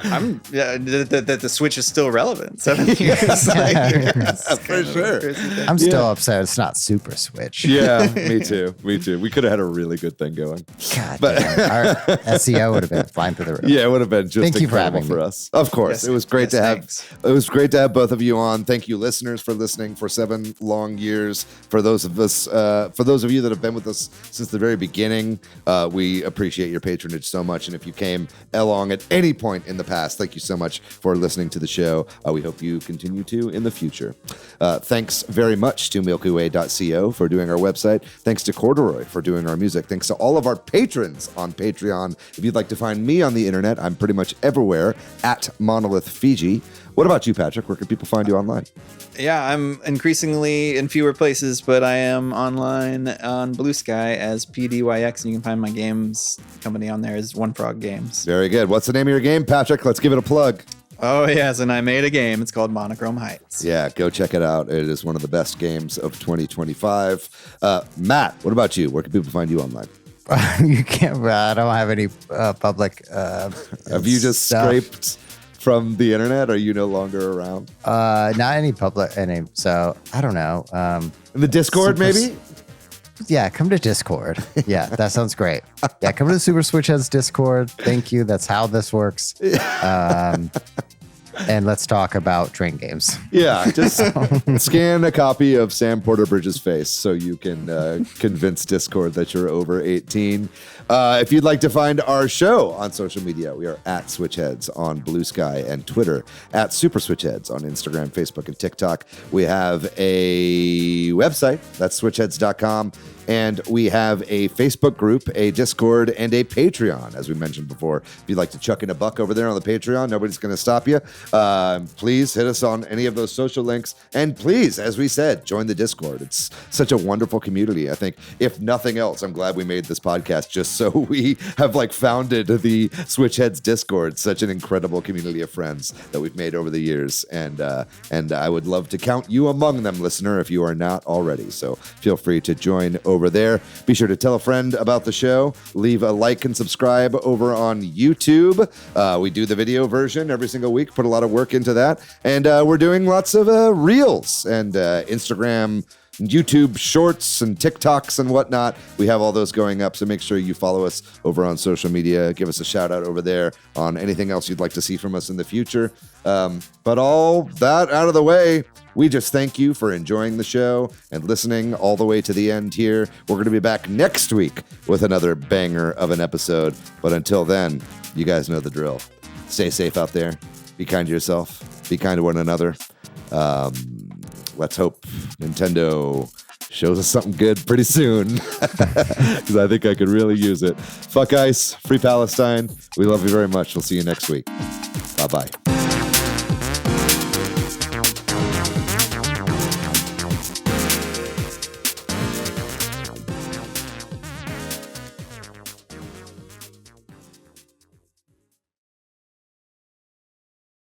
That the Switch is still relevant 7 years later. For sure. I'm still upset it's not Super Switch. Yeah, me too. We could have had a really good thing going. God damn. Our SEO would have been flying through the roof. Yeah, it would have been just Thank you incredible for us. Of course. Yes, it was great to have it was great to have both of you on. Thank you, listeners, for listening for 7 long years. For those of you that have been with us since the very beginning, we appreciate your patronage so much. And if you came along at any point in the past past. Thank you so much for listening to the show. We hope you continue to in the future. Thanks very much to MilkyWay.co for doing our website. Thanks to Corduroy for doing our music. Thanks to all of our patrons on Patreon. If you'd like to find me on the internet, I'm pretty much everywhere at Monolith Fiji. What about you, Patrick? Where can people find you online? Yeah, I'm increasingly in fewer places, but I am online on Blue Sky as PDYX, and you can find my games company on there as One Frog Games. Very good. What's the name of your game, Patrick? Let's give it a plug. Oh, yes, and I made a game. It's called Monochrome Heights. Yeah, go check it out. It is one of the best games of 2025. Matt, what about you? Where can people find you online? You can't. I don't have any public. Have you just stuff. scraped from the internet? Are you no longer around? Not any public. So I don't know. In the Discord, maybe? Yeah, come to Discord. Yeah, that sounds great. Yeah, come to the Super Switch Headz Discord. Thank you. That's how this works. And let's talk about train games. Yeah, just scan a copy of Sam Porter Bridges' face so you can convince Discord that you're over 18. If you'd like to find our show on social media, we are at Switch Headz on Blue Sky and Twitter, at Super Switch Headz on Instagram, Facebook, and TikTok. We have a website, that's switchheadz.com. And we have a Facebook group, a Discord, and a Patreon, as we mentioned before. If you'd like to chuck in a buck over there on the Patreon, nobody's going to stop you. Please hit us on any of those social links. And please, as we said, join the Discord. It's such a wonderful community. I think, if nothing else, I'm glad we made this podcast just so we have founded the Switch Headz Discord. Such an incredible community of friends that we've made over the years. And I would love to count you among them, listener, if you are not already. So feel free to join over there. Be sure to tell a friend about the show. Leave a like and subscribe over on YouTube. We do the video version every single week, put a lot of work into that. And we're doing lots of reels and Instagram, YouTube shorts and TikToks and whatnot. We have all those going up, so make sure you follow us over on social media. Give us a shout out over there on anything else you'd like to see from us in the future. But all that out of the way, we just thank you for enjoying the show and listening all the way to the end here. We're going to be back next week with another banger of an episode. But until then, you guys know the drill. Stay safe out there. Be kind to yourself. Be kind to one another. Let's hope Nintendo shows us something good pretty soon, because I think I could really use it. Fuck ICE. Free Palestine. We love you very much. We'll see you next week. Bye-bye.